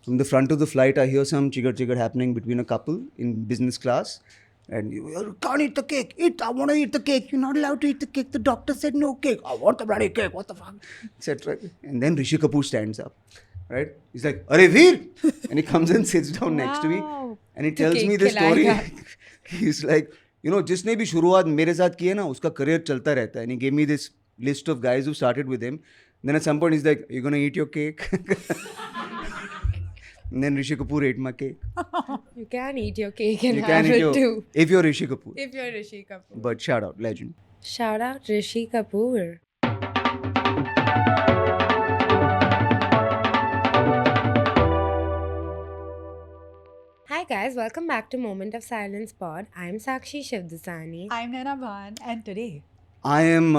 From the front of the flight, I hear some chigger happening between a couple in business class. And you can't eat the cake. I want to eat the cake. You're not allowed to eat the cake. The doctor said no cake. I want the bloody cake. What the fuck? Etc. And then Rishi Kapoor stands up. Right? He's like, Arey Veer! And he comes and sits down next to me. And he tells me the story. He's like, जिसने भी शुरुआत मेरे साथ की है ना, उसका career चलता रहता है. And he gave me this list of guys who started with him. Then at some point, he's like, you're going to eat your cake? And then Rishi Kapoor ate my cake. You can eat your cake and have it too. If you're Rishi Kapoor. If you're Rishi Kapoor. But shout out, legend. Shout out Rishi Kapoor. Hi guys, welcome back to Moment of Silence Pod. I'm Sakshi Shivdasani. I'm Naina Bhan, and today I am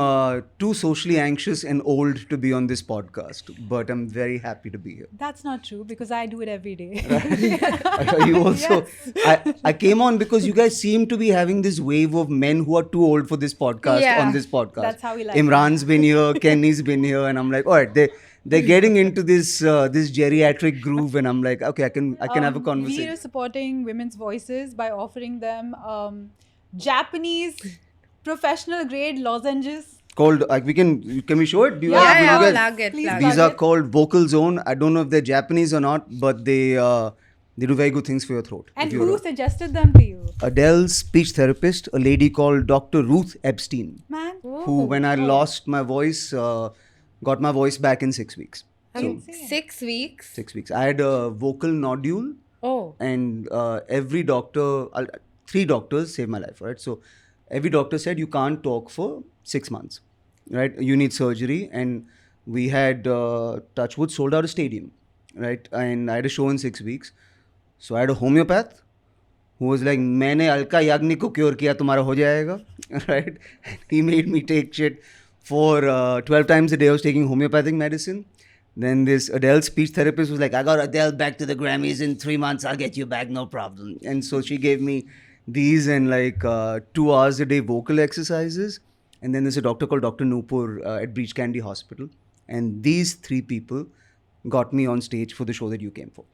too socially anxious and old to be on this podcast, but I'm very happy to be here. that's not true because I do it every day. You also, I came on because you guys seem to be having this wave of men who are too old for this podcast on this podcast. That's how we like Imran's been here, Kenny's been here, and I'm like, all right, they're getting into this this geriatric groove, and I'm like, okay, I can have a conversation. We are supporting women's voices by offering them Japanese professional grade lozenges. Called can we show it? Do you Yeah, have, yeah, you guys- plug it. Please plug plug These it. are called Vocal Zone. I don't know if they're Japanese or not, but they do very good things for your throat. And if you're who a- suggested them to you? Adele's speech therapist, a lady called Dr. Ruth Epstein, Man, who, when I lost my voice, got my voice back in 6 weeks. So, 6 weeks. 6 weeks. I had a vocal nodule, Oh. and every doctor, 3 doctors saved my life, right? So, every doctor said you can't talk for 6 months, right? You need surgery. And we had, Touchwood, sold out a stadium, right? And I had a show in 6 weeks. So, I had a homeopath who was like, मैंने अलका याग्निक को cure किया, तुम्हारा हो जाएगा, right? And he made me take shit for 12 times a day. I was taking homeopathic medicine. Then this Adele speech therapist was like, I got Adele back to the Grammys in 3 months. I'll get you back, no problem. And so she gave me these and like 2 hours a day vocal exercises. And then there's a doctor called Dr. Noopur at Breach Candy Hospital. And these 3 people got me on stage for the show that you came for.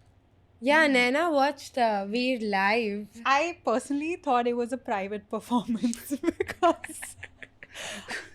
Yeah, Naina watched Veer live. I personally thought it was a private performance because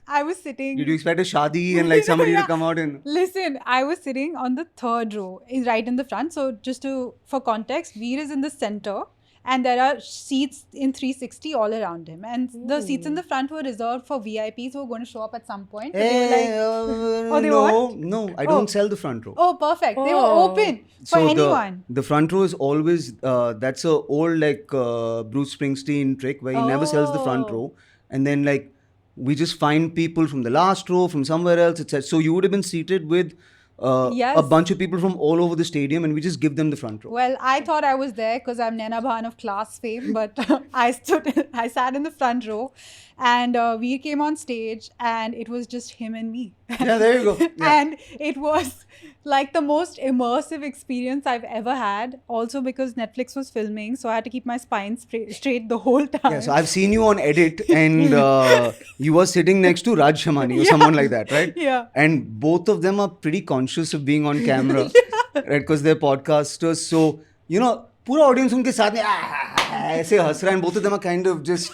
I was sitting. Did you expect a shadi and like somebody Yeah. to come out and... Listen, I was sitting on the 3rd row, right in the front. So just for context, Veer is in the center and there are seats in 360 all around him. And the seats in the front were reserved for VIPs who were going to show up at some point. But they were like, they no, I don't sell the front row. oh, perfect. They were Oh. open for anyone. The front row is always, that's a old like Bruce Springsteen trick where he never sells the front Oh. row. And then like, we just find people from the last row, from somewhere else, etc. So you would have been seated with a Yes. bunch of people from all over the stadium, and we just give them the front row. Well, I thought I was there because I'm Naina Bhan of class fame, but I sat in the front row, and Veer came on stage, and it was just him and me. Yeah, there you go. Yeah. And it was like the most immersive experience I've ever had. Also because Netflix was filming, so I had to keep my spine straight the whole time. Yeah, so I've seen you on edit, and you were sitting next to Raj Shamani or someone like that, right? Yeah. And both of them are pretty conscious of being on camera, right? Because they're podcasters. So, पूरा audience उनके साथ में ऐसे हंस रहा है, and both of them are kind of just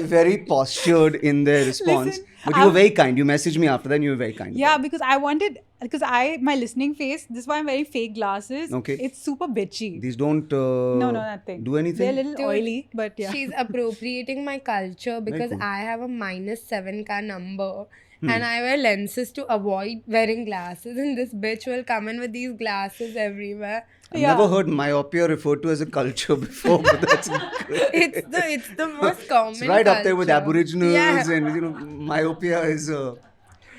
very postured in their response. Listen, But you were very kind. You messaged me after that and you were very kind. Yeah, because my listening face, this is why I'm wearing fake glasses. Okay. It's super bitchy. These don't No, nothing. do anything. They're a little Dude, oily, but yeah. She's appropriating my culture because cool. I have a -7 ka number. And I wear lenses to avoid wearing glasses. And this bitch will come in with these glasses everywhere. I've Yeah. never heard myopia referred to as a culture before, but that's great. It's the most common It's right up there with culture. Aboriginals, Yeah. and myopia is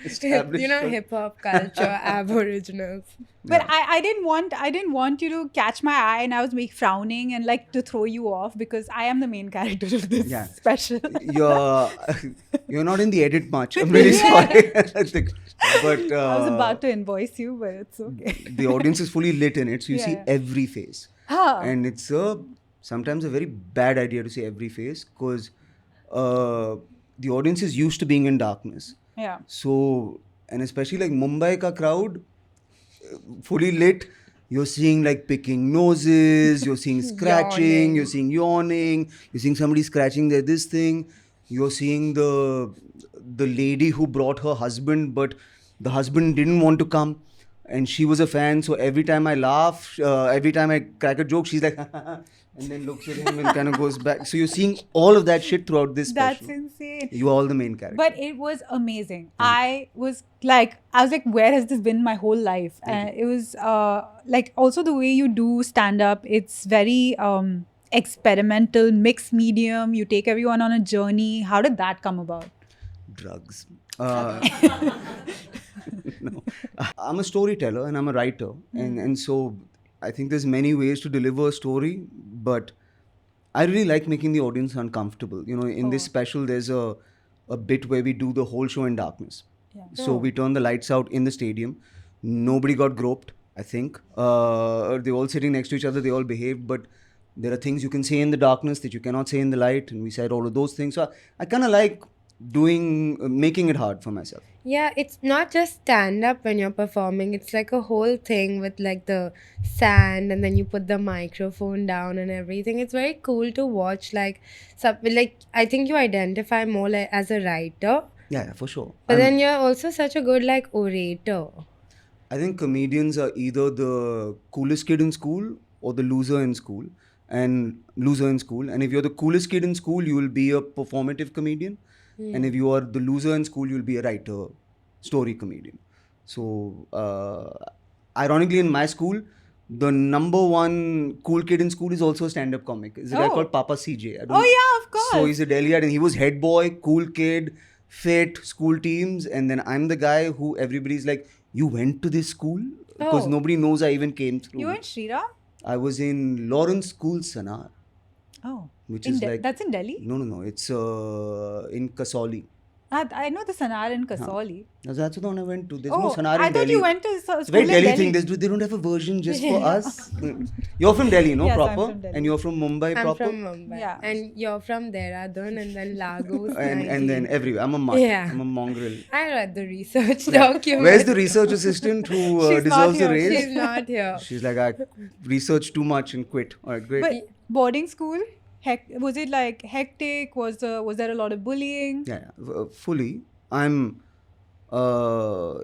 established. Hip hop culture, Aboriginals. But I didn't want you to catch my eye, and I was frowning and like to throw you off because I am the main character of this Yeah. special. You're not in the edit much. I'm really sorry. But I was about to invoice you, but it's okay. the audience is fully lit in it, so you see Yeah. every face. Huh. And it's sometimes a very bad idea to see every face because the audience is used to being in darkness. Yeah. So, and especially like Mumbai ka crowd, fully lit, You're seeing like picking noses, you're seeing scratching, you're Yawning. seeing yawning, you're seeing somebody scratching their this thing, you're seeing the lady who brought her husband, but the husband didn't want to come, and she was a fan. So every time I laugh, every time I crack a joke, she's like, and then looks at him and kind of goes back. So you're seeing all of that shit throughout this That's special. insane. You are all the main character. But it was amazing. I was like, where has this been my whole life? It was like also the way you do stand up. It's very experimental, mixed medium. You take everyone on a journey. How did that come about? Drugs. No. I'm a storyteller and I'm a writer, and so I think there's many ways to deliver a story, but I really like making the audience uncomfortable. You know, in this special, there's a bit where we do the whole show in darkness. Yeah. So we turn the lights out in the stadium. Nobody got groped, I think. They're all sitting next to each other. They all behaved, but there are things you can say in the darkness that you cannot say in the light, and we said all of those things. So I kind of like making it hard for myself. Yeah, it's not just stand up when you're performing. It's like a whole thing with like the sand, and then you put the microphone down and everything. It's very cool to watch. Like, like I think you identify more like as a writer, Yeah, for sure. but then you're also such a good like orator. I think comedians are either the coolest kid in school or the loser in school. And if you're the coolest kid in school, you will be a performative comedian. And if you are the loser in school, you'll be a writer, story comedian. So, ironically, in my school, the number one cool kid in school is also a stand-up comic. It's a guy called Papa CJ. Yeah, of course. So he's a Delhiite, and he was head boy, cool kid, fit, school teams, and then I'm the guy who everybody's like, you went to this school? Because nobody knows I even came through. You went Shriram? I was in Lawrence School, Sanar. Oh. Which is like... That's in Delhi? No. It's in Kasauli. I know the Sanar in Kasauli. That's the one I went to. There's no Sanar in I Delhi. thought you went to school It's a very in Delhi Delhi. thing. They don't have a version just for us. You're from Delhi, no? Yes, I'm Proper? from Delhi. And you're from Mumbai, I'm proper? from Mumbai, Yeah. and you're from Dehradun, and then Lagos. And then everywhere. I'm a mutt. Yeah. I'm a mongrel. I read the research document. Where's the research assistant who She's not deserves a here. raise? She's not here. She's like, I researched too much and quit. All right, great. But boarding school, was it like hectic? Was there a lot of bullying? Yeah, fully. I'm a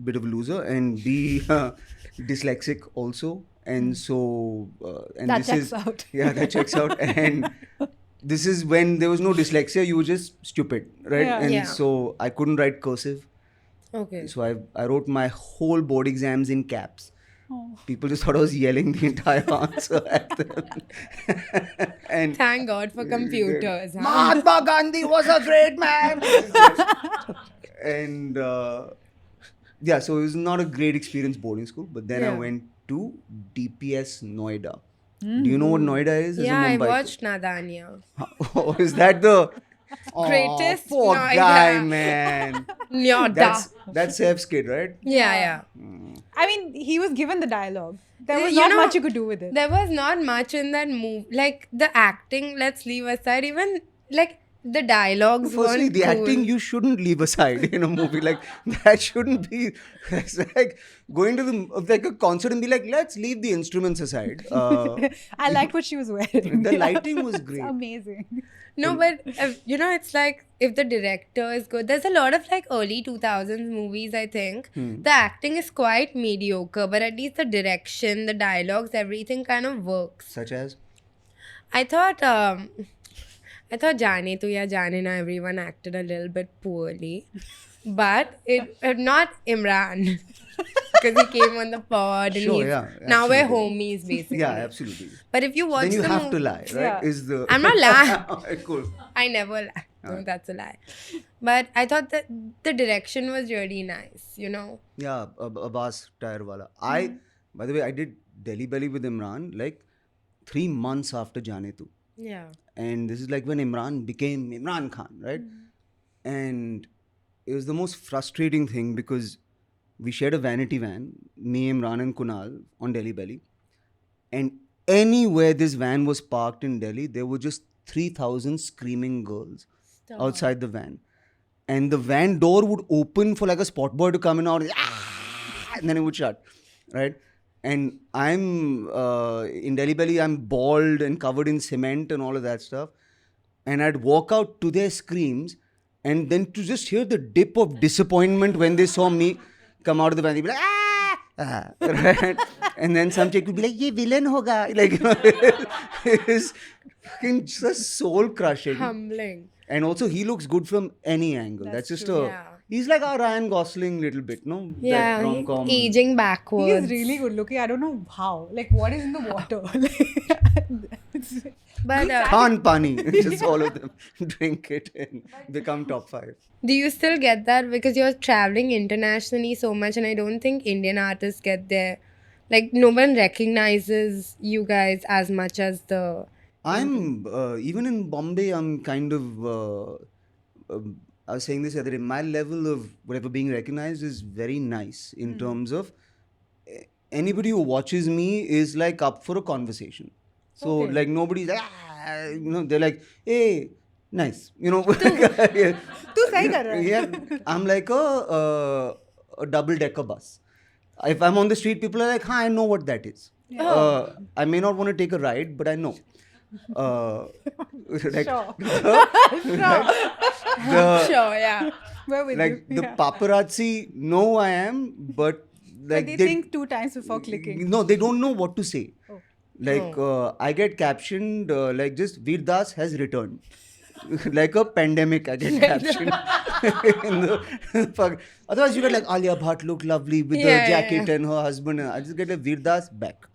bit of a loser, and B, dyslexic also. And so... and That this checks is, out. Yeah, that checks out. And this is when there was no dyslexia. You were just stupid, right? Yeah. And Yeah. so I couldn't write cursive. Okay. So I wrote my whole board exams in caps. Oh. People just thought I was yelling the entire answer at them. And Thank God for computers. Huh? Mahatma Gandhi was a great man. And yeah, so it was not a great experience boarding school. But then I Yeah. went to DPS Noida. Do you know what Noida is? It's Yeah, a I Mumbai. watched Nadanya. Oh, is that the Greatest poor Noida. guy, man? Nyoda. That's Sef's kid, right? Yeah. I mean, he was given the dialogue. There was You not know, much you could do with it. There was not much in that movie. Like the acting, let's leave aside. Even like the dialogues Firstly, weren't the cool. acting you shouldn't leave aside in a movie. Like that shouldn't be. It's like going to like a concert and be like, let's leave the instruments aside. I liked what she was wearing. The lighting was great. It's amazing. No, but it's like if the director is good. There's a lot of like early 2000s movies, I think. The acting is quite mediocre, but at least the direction, the dialogues, everything kind of works. Such as? I thought Jaane Tu Ya Jaane Na, everyone acted a little bit poorly. But not Imran. Because he came on the pod and Sure, yeah, now we're absolutely. homies basically. Yeah, absolutely. But if you watch Then you the have to lie, right? Yeah. Is the I'm not lying. Alright, cool. I never lie. No, that's a lie. But I thought that the direction was really nice, you know? Yeah, Abbas Tire Wala. By the way, I did Delhi Belly with Imran like 3 months after Jaane Tu. Yeah. And this is like when Imran became Imran Khan, right? And it was the most frustrating thing because we shared a vanity van, me, Imran and Kunal on Delhi Belly. And anywhere this van was parked in Delhi, there were just 3,000 screaming girls outside the van. And the van door would open for like a spot boy to come in out. and then it would shut, right? And I'm in Delhi Belly, I'm bald and covered in cement and all of that stuff. And I'd walk out to their screams, and then to just hear the dip of disappointment when they saw me come out of the van, they'd be like, right? And then some chick would be like, ye villain hoga. Like, it's fucking just soul crushing. Humbling. And also, he looks good from any angle. That's just true. Yeah. He's like our Ryan Gosling little bit, no? Yeah, That rom-com. aging He backwards. is really good looking. I don't know how. Like, what is in the water? But Khan Pani. Just all of them drink it and become top 5. do you still get that? Because you're traveling internationally so much, and I don't think Indian artists get there. Like, no one recognizes you guys as much as the. I'm, even in Bombay, I'm kind of, I was saying this the other day, my level of whatever being recognized is very nice in terms of anybody who watches me is like up for a conversation. So, Okay. like, nobody's like, they're like, hey, nice. Yeah. तू सही कर रहा है. Yeah, I'm like a double-decker bus. If I'm on the street, people are like, "Huh, I know what that is." I may not want to take a ride, but I know. Like, Sure. Sure, yeah. We're with like you. the paparazzi know who I am, but like But they think 2 times before clicking. No, they don't know what to say. Oh. Like I get captioned like just Veer Das has returned. Like a pandemic, I get captioned. In the fuck. Otherwise, you get like Alia Bhatt look lovely with Yeah, her jacket yeah. and her husband. I just get a Veer Das back.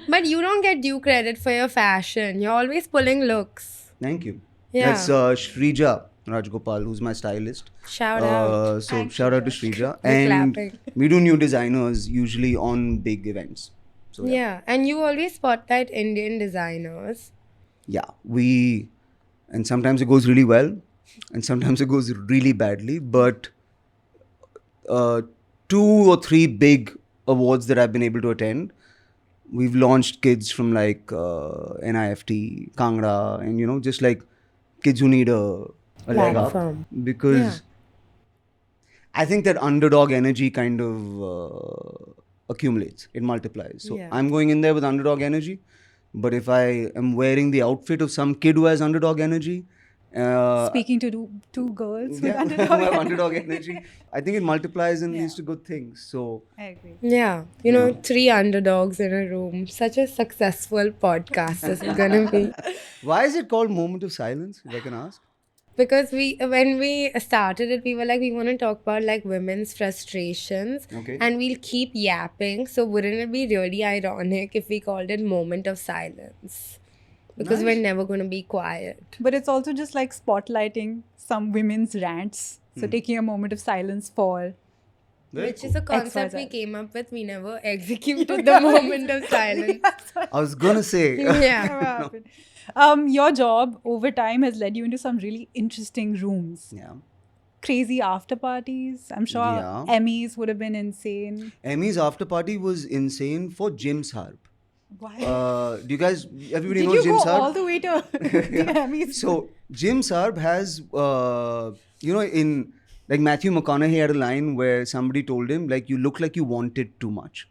But you don't get due credit for your fashion. You're always pulling looks. Thank you. Yeah. That's Shrija Rajgopal, who's my stylist. Shout out. So Thanks, shout out to Shrija. We're And clapping. we do new designers usually on big events. So Yeah, and you always spotlight Indian designers. yeah, and sometimes it goes really well, and sometimes it goes really badly. But 2 or 3 big awards that I've been able to attend, we've launched kids from like NIFT, Kangra, and just like kids who need a leg up, Platform. because Yeah. I think that underdog energy kind of accumulates, it multiplies. So Yeah. I'm going in there with underdog energy, but if I am wearing the outfit of some kid who has underdog energy, Speaking to 2 girls with yeah, underdog. who have underdog energy, I think it multiplies and leads to good things. So I agree. Yeah, 3 underdogs in a room. Such a successful podcast this is gonna be. why is it called Moment of Silence, if I can ask? Because when we started it, we were like, we want to talk about like women's frustrations, Okay. and we'll keep yapping. So wouldn't it be really ironic if we called it Moment of Silence? Because we're never going to be quiet. But it's also just like spotlighting some women's rants. So taking a moment of silence for. Very Which cool. is a concept we XYZ. came up with. We never executed the moment of silence. I was gonna say. Yeah. Your job over time has led you into some really interesting rooms. Yeah. Crazy after parties. I'm sure Yeah. Emmys would have been insane. Emmy's after party was insane for Jim Sarbh. Why? Do you guys, everybody Did knows you Jim go Sarbh? all the way to the Emmys? So Jim Sarbh has, in like Matthew McConaughey had a line where somebody told him like, you look like you want it too much.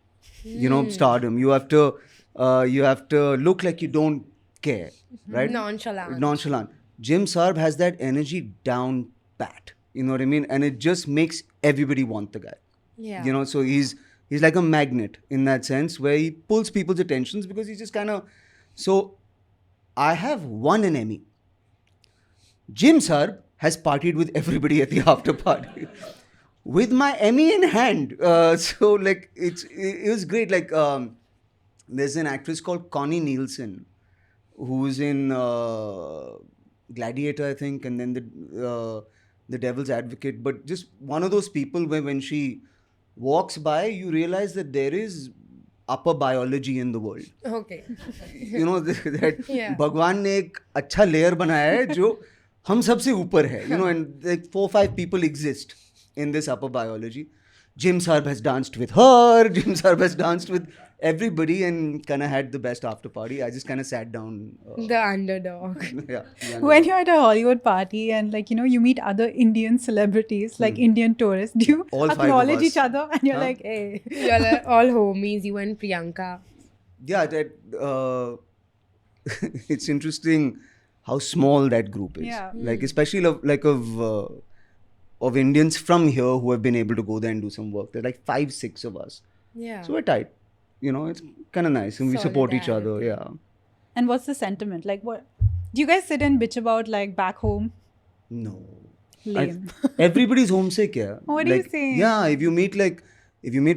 Stardom. You have to look like you don't care, right? Nonchalant. Jim Sarbh has that energy down pat. You know what I mean? And it just makes everybody want the guy. Yeah. So he's like a magnet in that sense where he pulls people's attentions because he's just kind of. So I have won an Emmy. Jim Sarbh has partied with everybody at the after party with my Emmy in hand. So like it was great. Like there's an actress called Connie Nielsen who's in Gladiator, I think, and then the Devil's Advocate. But just one of those people where when she walks by, you realize that there is upper biology in the world. Okay. That Yeah. भगवान ने एक अच्छा layer बनाया है जो हम सबसे ऊपर है. And like 4 or 5 people exist in this upper biology. Jim Sarbh has danced with her. Jim Sarbh has danced with everybody and kind of had the best after party. I just kind of sat down. The underdog. Yeah. When you're at a Hollywood party and like you meet other Indian celebrities like Indian tourists, do you All 5 of acknowledge us. each other and you're Huh? like, hey? You're like all homies, you and Priyanka. Yeah, that it's interesting how small that group is. Yeah. Like especially of Indians from here who have been able to go there and do some work. There are like 5, 6 of us. Yeah. So we're tight. It's kind of nice and we support each other. Yeah. And what's the sentiment? Like, what do you guys sit and bitch about like back home? No. Lame. Everybody's homesick, yeah. What are you saying? Yeah, if you meet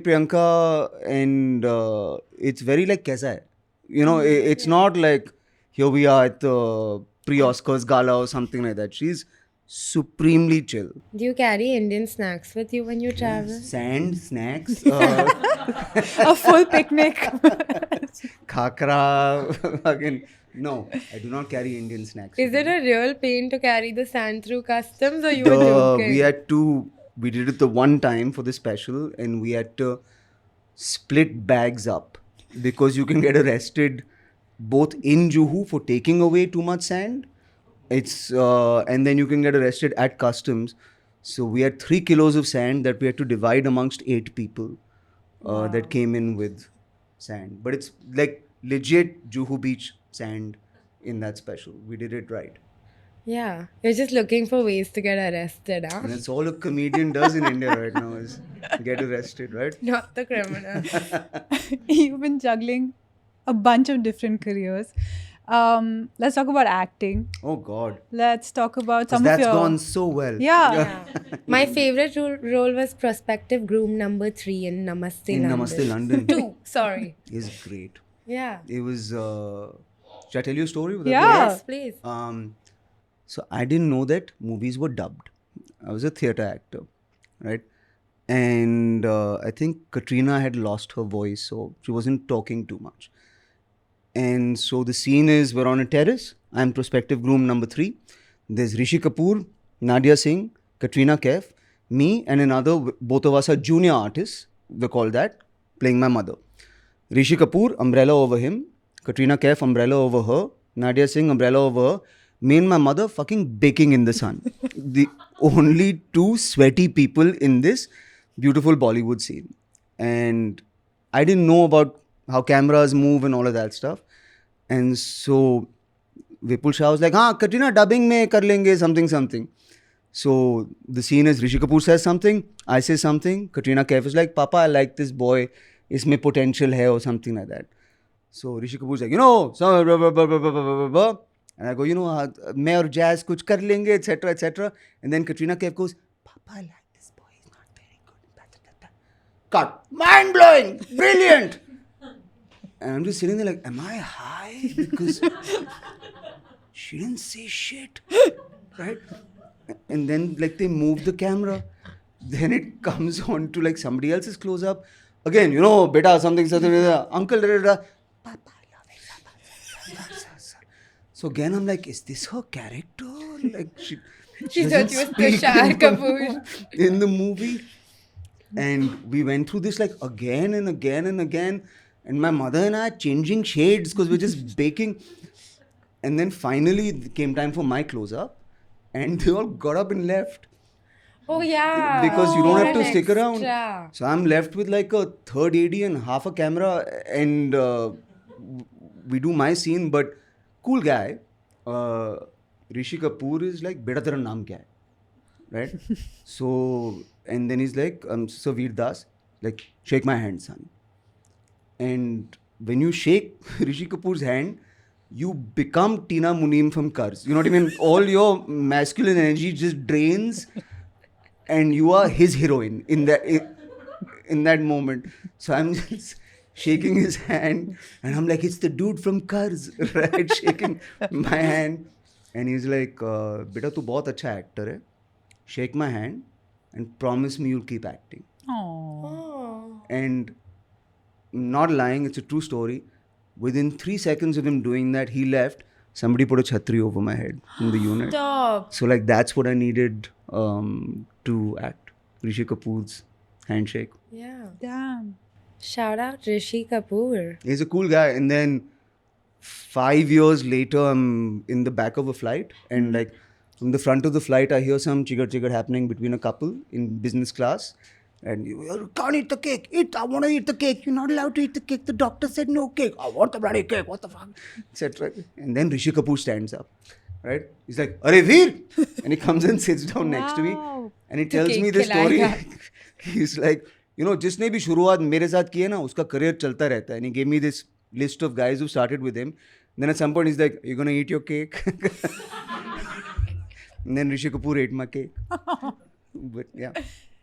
Priyanka and it's very like kaisa hai? It's not like here we are at the pre-Oscars gala or something like that. She's supremely chill. Do you carry Indian snacks with you when you travel? Sand, snacks, A full picnic. khakra. Again, no, I do not carry Indian snacks. Is it a real pain to carry the sand through customs or you The- were joking? we did it the one time for the special and we had to split bags up because you can get arrested both in Juhu for taking away too much sand. And then you can get arrested at customs. So we had 3 kilos of sand that we had to divide amongst 8 people that came in with sand. But it's like legit Juhu Beach sand in that special. We did it right. Yeah. You're just looking for ways to get arrested, huh? And that's all a comedian does in India right now is get arrested, right? Not the criminal. You've been juggling a bunch of different careers. Let's talk about acting. Oh God. Let's talk about 'Cause some that's of your... gone so well. Yeah. My favorite role was prospective groom number 3 in Namaste In London. Namaste London. 2, sorry. Is great. Yeah. It was. Should I tell you a story? Would that be Yeah. okay? Yes, please. So I didn't know that movies were dubbed. I was a theatre actor, right? And I think Katrina had lost her voice, so she wasn't talking too much. And so the scene is we're on a terrace. I'm prospective groom number 3. There's Rishi Kapoor, Nadia Singh, Katrina Kaif, me, and another. Both of us are junior artists. We call that playing my mother. Rishi Kapoor, umbrella over him. Katrina Kaif, umbrella over her. Nadia Singh, umbrella over her. Me and my mother fucking baking in the sun. The only 2 sweaty people in this beautiful Bollywood scene. And I didn't know about how cameras move and all of that stuff. And so Vipul Shah was like, Katrina, dubbing mein kar lenge, something. So the scene is Rishi Kapoor says something, I say something. Katrina Kaif is like, Papa, I like this boy. Isme potential hai or something like that. So Rishi Kapoor's like, some blah, blah, blah, blah, blah, blah, blah, blah. And I go, main aur Jazz kuch kar lenge, etc., etc. And then Katrina Kaif goes, Papa, I like this boy. He's not very good. Cut. Mind blowing. Brilliant. And I'm just sitting there like, am I high? Because she didn't say shit. Right? And then like they move the camera. Then it comes on to like somebody else's close up. Again, beta, something, uncle, Papa, so again, I'm like, is this her character? Like she thought doesn't you were speak Tushar in the Kapoor. in the movie. And we went through this like again and again and again. And my mother and I are changing shades because we're just baking. And then finally it came time for my close-up. And they all got up and left. Oh, yeah. Because you don't have to An stick around. extra. So I'm left with like a third AD and half a camera. And we do my scene. But cool guy. Rishi Kapoor is like, beta tera naam kya hai? Right? So, and then he's like, Saveer Das, like, shake my hand, son. And when you shake Rishi Kapoor's hand, you become Tina Muneem from Cars. You know what I mean? All your masculine energy just drains and you are his heroine in that moment. So I'm just shaking his hand and I'm like, it's the dude from Cars, right? Shaking my hand. And he's like, beta tu bahut acha actor hai. Shake my hand and promise me you'll keep acting. Aww. Oh. And not lying, it's a true story. Within 3 seconds of him doing that, he left. Somebody put a chhatri over my head in the unit. Stop. So like that's what I needed to act. Rishi Kapoor's Handshake. Yeah. Damn. Shout out Rishi Kapoor. He's a cool guy. And then 5 years later, I'm in the back of a flight, and like from the front of the flight, I hear some chigger happening between a couple in business class. And you can't eat the cake. I want to eat the cake. You're not allowed to eat the cake. The doctor said no cake. I want the bloody cake. What the fuck? Etc. And then Rishi Kapoor stands up. Right? He's like, Arey Veer! And he comes and sits down next to me. Wow. And he tells me cake this story. खिलाएगा. He's like, जिसने भी शुरुआत मेरे साथ की है ना, उसका career चलता रहता है. And he gave me this list of guys who started with him. Then at some point he's like, you're gonna eat your cake? And then Rishi Kapoor ate my cake. But yeah.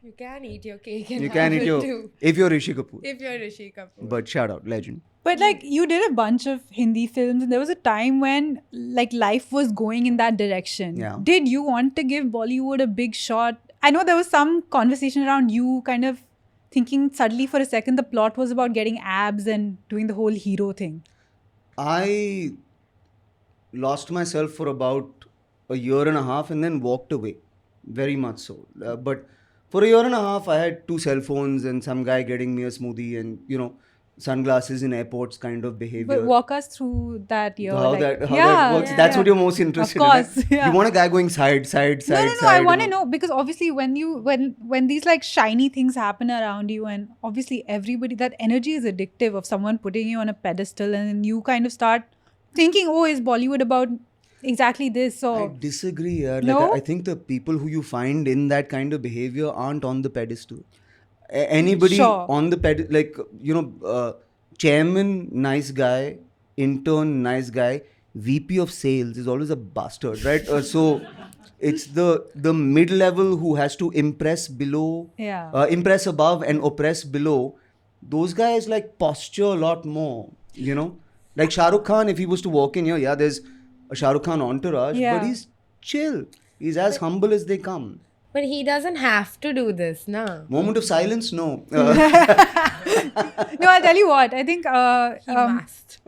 You can eat your cake and You can have eat it your... too. If you're Rishi Kapoor. If you're Rishi Kapoor. But shout out, legend. But like you did a bunch of Hindi films, and there was a time when like life was going in that direction. Yeah. Did you want to give Bollywood a big shot? I know there was some conversation around you kind of thinking suddenly for a second the plot was about getting abs and doing the whole hero thing. I lost myself for about a year and a half and then walked away. Very much so. But for a year and a half, I had 2 cell phones and some guy getting me a smoothie and, sunglasses in airports kind of behavior. But walk us through that year. How like, that works. yeah. That's what you're most interested Of course, in. yeah. You want a guy going side. No. I want to know because obviously when these like shiny things happen around you, and obviously everybody, that energy is addictive of someone putting you on a pedestal, and then you kind of start thinking, oh, is Bollywood about exactly this? I Or disagree. Like, No? I think the people who you find in that kind of behavior aren't on the pedestal. Anybody Sure. on the pedestal, like, chairman, nice guy, intern, nice guy, VP of sales is always a bastard, right? So it's the mid-level who has to impress below, Yeah. impress above and oppress below. Those guys like posture a lot more, Like Shah Rukh Khan, if he was to walk in here, yeah, there's a Shah Rukh Khan entourage, Yeah. but he's chill. He's as humble as they come. But he doesn't have to do this, na. Moment of silence, no. No, I'll tell you what. I think He must.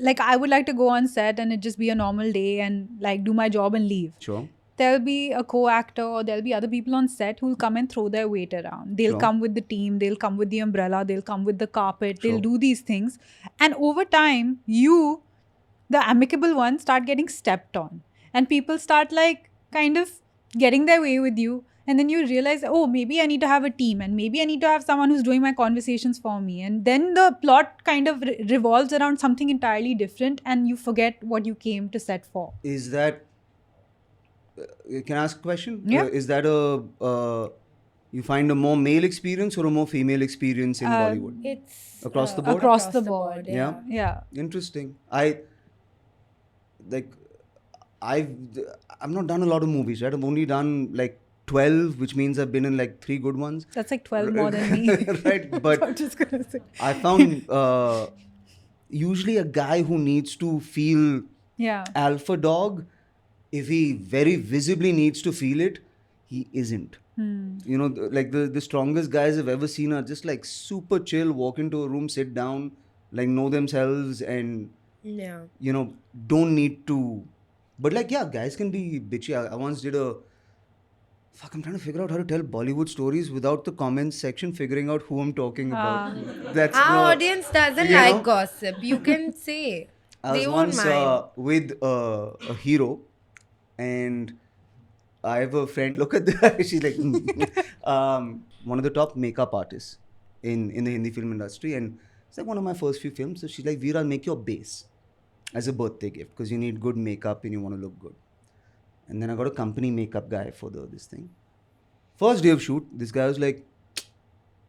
like I would like to go on set and it just be a normal day and like do my job and leave. Sure. There'll be a co-actor or there'll be other people on set who'll come and throw their weight around. They'll Sure. come with the team, they'll come with the umbrella, they'll come with the carpet, they'll Sure. do these things. And over time, you, the amicable ones, start getting stepped on. And people start like kind of getting their way with you. And then you realize, oh, maybe I need to have a team and maybe I need to have someone who's doing my conversations for me. And then the plot kind of revolves around something entirely different and you forget what you came to set for. Is that... can I ask a question? Yeah. Is that you find a more male experience or a more female experience in Bollywood? It's Across the board? Across the board, Yeah. Yeah. Interesting. I've not done a lot of movies, right? I've only done like 12, which means I've been in like 3 good ones. That's like 12 more than me. Right, but I'm just gonna say. I found usually a guy who needs to feel Yeah. alpha dog, if he very visibly needs to feel it, he isn't. Like the strongest guys I've ever seen are just like super chill, walk into a room, sit down, like know themselves and, Yeah. don't need to. But like, yeah, guys can be bitchy. I once did I'm trying to figure out how to tell Bollywood stories without the comments section figuring out who I'm talking about. That's Our the- audience doesn't you like know? gossip. You can say. I They was won't once mind. with a hero, and I have a friend. Look at that. She's like one of the top makeup artists in the Hindi film industry, and it's like one of my first few films. So she's like, "Veer, I'll make your base as a birthday gift because you need good makeup and you want to look good." And then I got a company makeup guy for this thing. First day of shoot, this guy was like,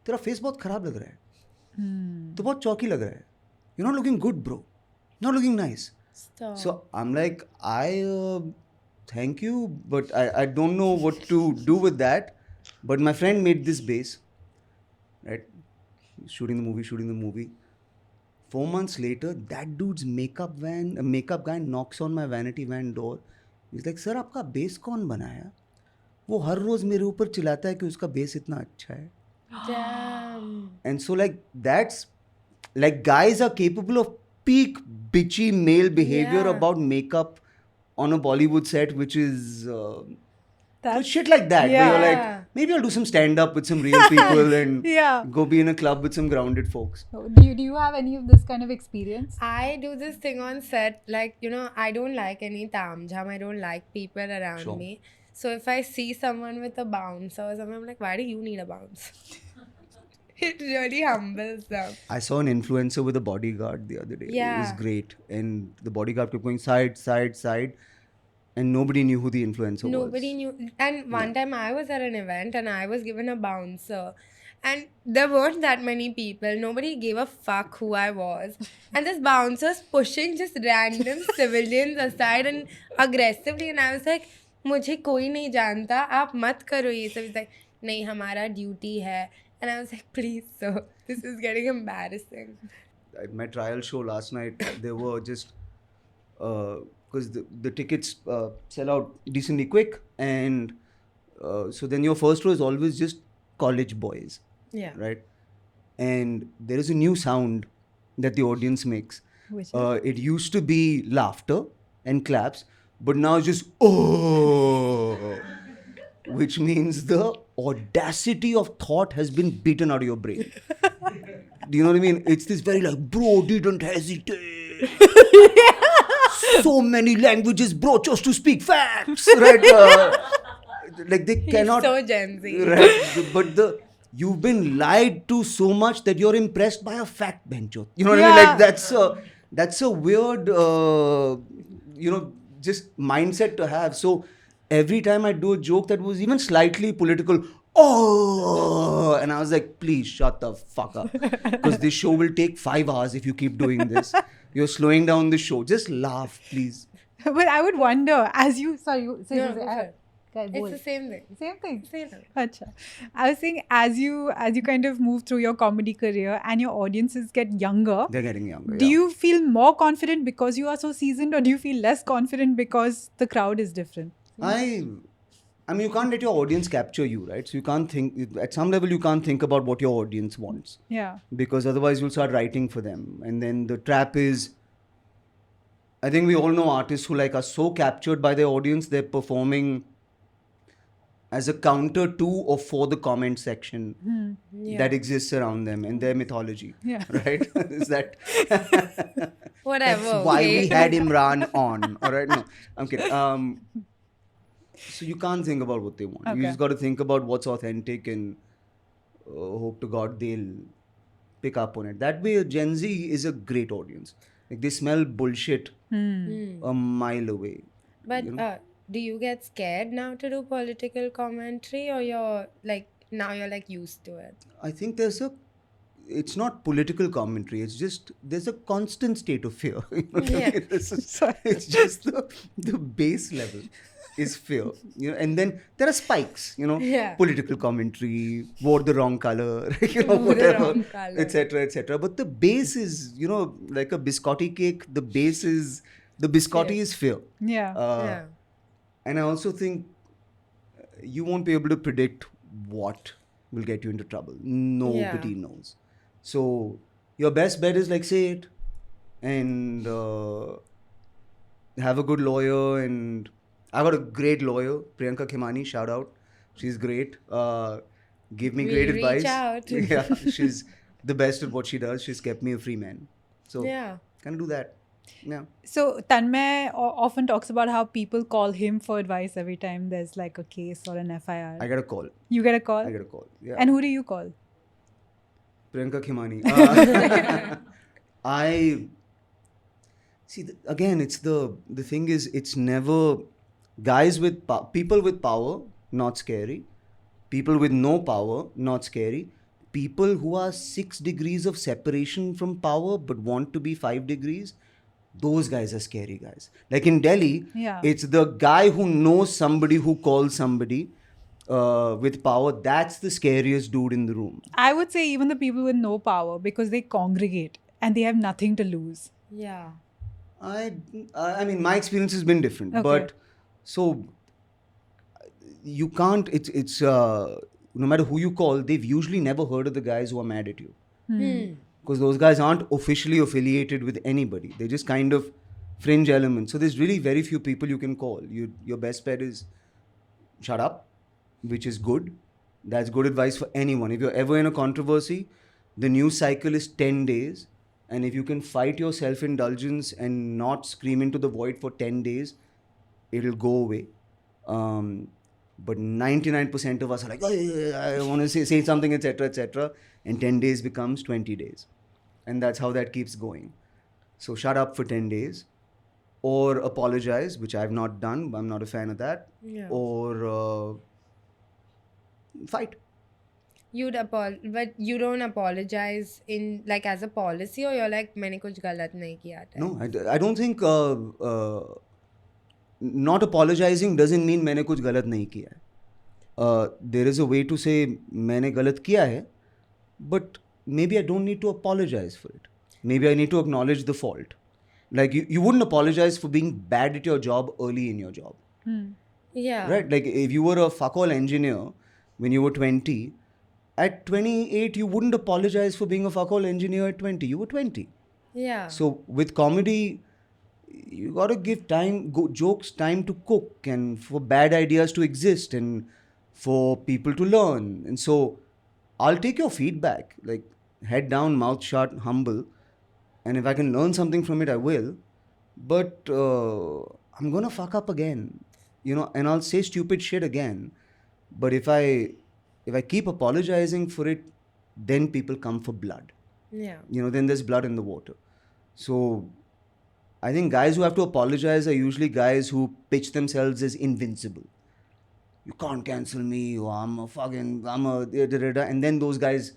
"तेरा face बहुत खराब लग रहा है. तो बहुत चौकी लग रहा है. You're not looking good, bro. Not looking nice." Stop. So I'm like, thank you, but I don't know what to do with that. But my friend made this base, right? Shooting the movie. 4 months later, that dude's makeup guy knocks on my vanity van door. He's like, "Sir, आपका base कौन बनाया? वो हर रोज मेरे ऊपर चिल्लाता है कि उसका base इतना अच्छा है." Damn. And so like that's like guys are capable of peak bitchy male behavior Yeah. about makeup on a Bollywood set, which is So shit like that. Where you're Yeah. like, maybe I'll do some stand-up with some real people and Yeah. go be in a club with some grounded folks. So, do you have any of this kind of experience? I do this thing on set, like, I don't like any tamjam. I don't like people around Sure. me. So if I see someone with a bouncer or something, I'm like, why do you need a bounce? It really humbles them. I saw an influencer with a bodyguard the other day. It was Yeah. great. And the bodyguard kept going side, side, side. And nobody knew who the influencer Nobody was. knew. And one time I was at an event and I was given a bouncer. And there weren't that many people. Nobody gave a fuck who I was. And this bouncer's pushing just random civilians aside and aggressively. And I was like, मुझे कोई नहीं जानता, आप मत करो ये सब. He's like, नहीं हमारा duty है. And I was like, please sir, this is getting embarrassing. At my trial show last night, there were just because the tickets sell out decently quick, and so then your first row is always just college boys, Yeah. right? And there is a new sound that the audience makes. Which is? It used to be laughter and claps, but now it's just oh, which means the audacity of thought has been beaten out of your brain. Do you know what I mean? It's this very like, bro didn't hesitate. So many languages, bro, just to speak facts, right? Like they cannot. so Gen Z. Right? But you've been lied to so much that you're impressed by a fact, bencho. You know what I mean? Like that's a weird, just mindset to have. So every time I do a joke that was even slightly political, oh, and I was like, please shut the fuck up, because this show will take 5 hours if you keep doing this. You're slowing down the show. Just laugh, please. But I would wonder, as you... Sorry, you say... No, say- go for it. Okay, It's bold. the same thing. Same thing. Same thing. Acha. I was saying, as you kind of move through your comedy career and your audiences get younger, They're getting younger. do you feel more confident because you are so seasoned, or do you feel less confident because the crowd is different? I mean, you can't let your audience capture you, right? So you can't think, at some level, you can't think about what your audience wants, Yeah. because otherwise you'll start writing for them. And then the trap is, I think we all know artists who like are so captured by their audience, they're performing as a counter to or for the comment section that exists around them in their mythology. Yeah. Right? Is that Whatever. that's why okay. we had Imran on? All right, no, I'm kidding. So you can't think about what they want. You Okay. just got to think about what's authentic and hope to God they'll pick up on it. That way, Gen Z is a great audience. Like they smell bullshit a mile away. But you know? do you get scared now to do political commentary, or you're like used to it? I think it's not political commentary. It's just there's a constant state of fear. You know what I Yeah. mean? It's just the base level is fear. And then there are spikes. Yeah. Political commentary, wore the wrong color, Wore the whatever, wrong colour. etc., etc. But the base is, like a biscotti cake. The biscotti is fear. Yeah. Yeah. And I also think you won't be able to predict what will get you into trouble. Nobody knows. So your best bet is like say it and have a good lawyer. And I got a great lawyer, Priyanka Khemani, shout out. She's great. Give me We'll great reach advice. out. Yeah, she's the best at what she does. She's kept me a free man. So Yeah. can do that. Yeah. So Tanmay often talks about how people call him for advice every time there's like a case or an FIR. I get a call. You get a call? I get a call. Yeah. And who do you call? Priyanka Khemani. I see. Again, it's the thing is, it's never guys with people with power, not scary. People with no power, not scary. People who are 6 degrees of separation from power but want to be 5 degrees. Those guys are scary guys. Like in Delhi, Yeah. it's the guy who knows somebody who calls somebody with power. That's the scariest dude in the room. I would say even the people with no power, because they congregate and they have nothing to lose. Yeah. I mean, my experience has been different, Okay. but so you can't. It's no matter who you call, they've usually never heard of the guys who are mad at you, because those guys aren't officially affiliated with anybody. They're just kind of fringe elements. So there's really very few people you can call. Your best bet is shut up, which is good. That's good advice for anyone. If you're ever in a controversy, the news cycle is 10 days. And if you can fight your self indulgence and not scream into the void for 10 days, it'll go away. But 99% of us are like, "Oh, I want to say something, etc., etc." And 10 days becomes 20 days. And that's how that keeps going. So shut up for 10 days or apologize, which I've not done. I'm not a fan of that. Yeah. Or fight. But you don't apologize in like as a policy, or you're like मैंने कुछ गलत नहीं किया था. No, I don't think not apologizing doesn't mean मैंने कुछ गलत नहीं किया है. There is a way to say मैंने गलत किया है, but maybe I don't need to apologize for it. Maybe I need to acknowledge the fault. Like you wouldn't apologize for being bad at your job early in your job. Yeah. Right? Like if you were a fuck all engineer when you were 20, at 28 you wouldn't apologize for being a fuck all engineer at 20. You were 20. Yeah. So with comedy, you gotta give jokes time to cook, and for bad ideas to exist, and for people to learn. And so I'll take your feedback, like head down, mouth shut, humble. And if I can learn something from it, I will. But I'm gonna fuck up again, and I'll say stupid shit again. But if I keep apologizing for it, then people come for blood. Yeah. Then there's blood in the water. So I think guys who have to apologize are usually guys who pitch themselves as invincible. You can't cancel me, or I'm a and then those guys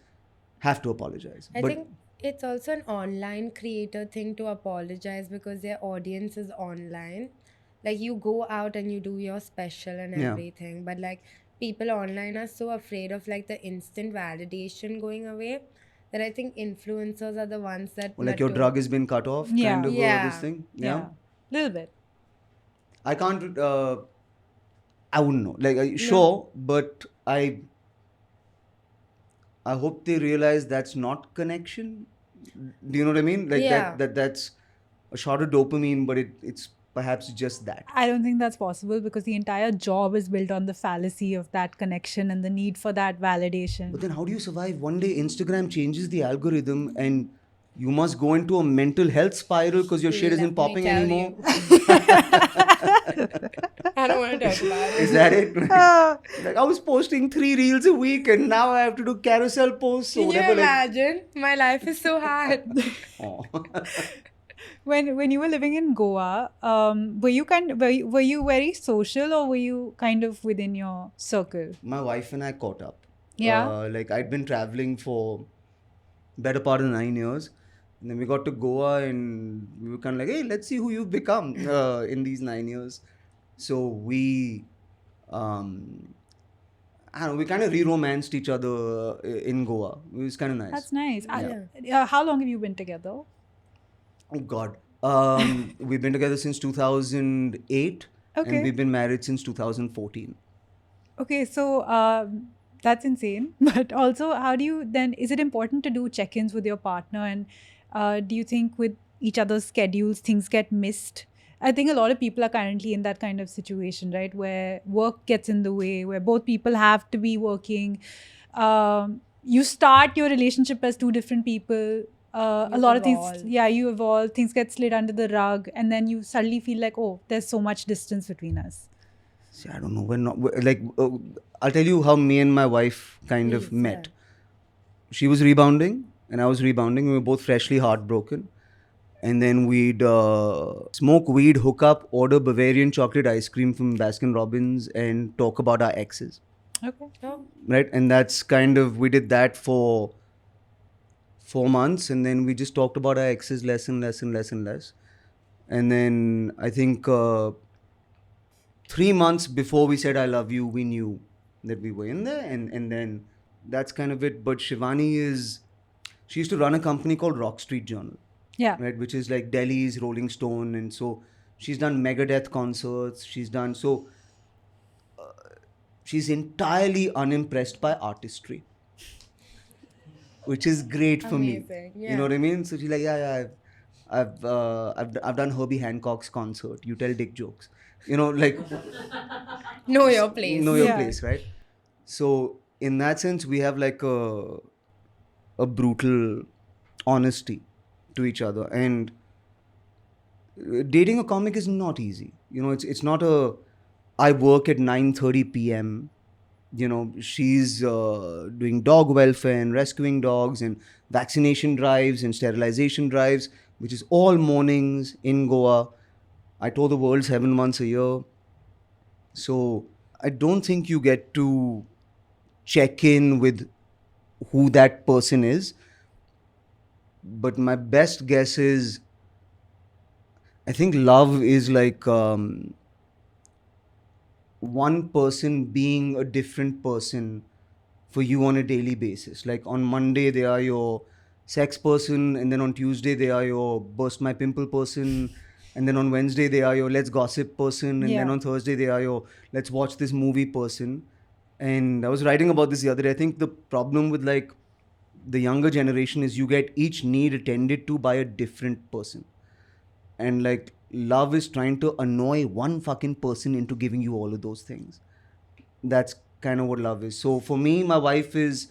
have to apologize. I think it's also an online creator thing to apologize because their audience is online. Like you go out and you do your special and Yeah. everything, but like people online are so afraid of like the instant validation going away that I think influencers are the ones that Or like that your do- drug has been cut off, Yeah. kind of Yeah. this thing. Yeah. Little bit. I can't. I wouldn't know. Like sure, but I hope they realize that's not connection. Do you know what I mean? Like Yeah. that's a shot of dopamine, but it's perhaps just that. I don't think that's possible because the entire job is built on the fallacy of that connection and the need for that validation. But then how do you survive? One day Instagram changes the algorithm and you must go into a mental health spiral because your shit Let isn't me popping tell anymore. I don't want to talk about it. Is that it? Like I was posting 3 reels a week and now I have to do carousel posts. So Can you whatever, like, imagine? My life is so hard. oh. When you were living in Goa, were you very social or were you kind of within your circle? My wife and I caught up. Yeah. Like I'd been traveling for better part of 9 years. And then we got to Goa and we were kind of like, hey, let's see who you've become in these 9 years. So we, I don't know, we kind of re-romanced each other in Goa. It was kind of nice. That's nice. Yeah. How long have you been together? Oh God. We've been together since 2008 Okay. and we've been married since 2014. Okay, so that's insane. But also, how do you then? Is it important to do check-ins with your partner? And do you think with each other's schedules, things get missed? I think a lot of people are currently in that kind of situation, right? Where work gets in the way, where both people have to be working. You start your relationship as two different people. A You lot of evolve. things, you evolve, things get slid under the rug, and then you suddenly feel like, oh, there's so much distance between us. See, I don't know. I'll tell you how me and my wife kind of Please, met. She was rebounding and I was rebounding. We were both freshly heartbroken. And then we'd smoke weed, hook up, order Bavarian chocolate ice cream from Baskin Robbins and talk about our exes. Okay. Oh, Right? And that's kind of, we did that for 4 months. And then we just talked about our exes less and less and less and less. And then I think 3 months before we said I love you, we knew that we were in there. And then that's kind of it. But Shivani she used to run a company called Rock Street Journal. Yeah. Right, which is like Delhi's Rolling Stone, and so she's done Megadeth concerts. She's entirely unimpressed by artistry, which is great for Amazing, me. yeah. You know what I mean? So she's like, I've done Herbie Hancock's concert. You tell dick jokes. Like Know your place. know your Yeah. place, right? So in that sense, we have like a brutal honesty to each other, and dating a comic is not easy. It's not a I work at 9:30 p.m. She's doing dog welfare and rescuing dogs and vaccination drives and sterilization drives, which is all mornings in Goa. I tour the world 7 months a year. So I don't think you get to check in with who that person is. But my best guess is I think love is like one person being a different person for you on a daily basis. Like on Monday, they are your sex person, and then on Tuesday, they are your burst my pimple person, and then on Wednesday, they are your let's gossip person, and then Yeah. on Thursday, they are your let's watch this movie person. And I was writing about this the other day. I think the problem with like the younger generation is you get each need attended to by a different person. And like love is trying to annoy one fucking person into giving you all of those things. That's kind of what love is. So for me, my wife is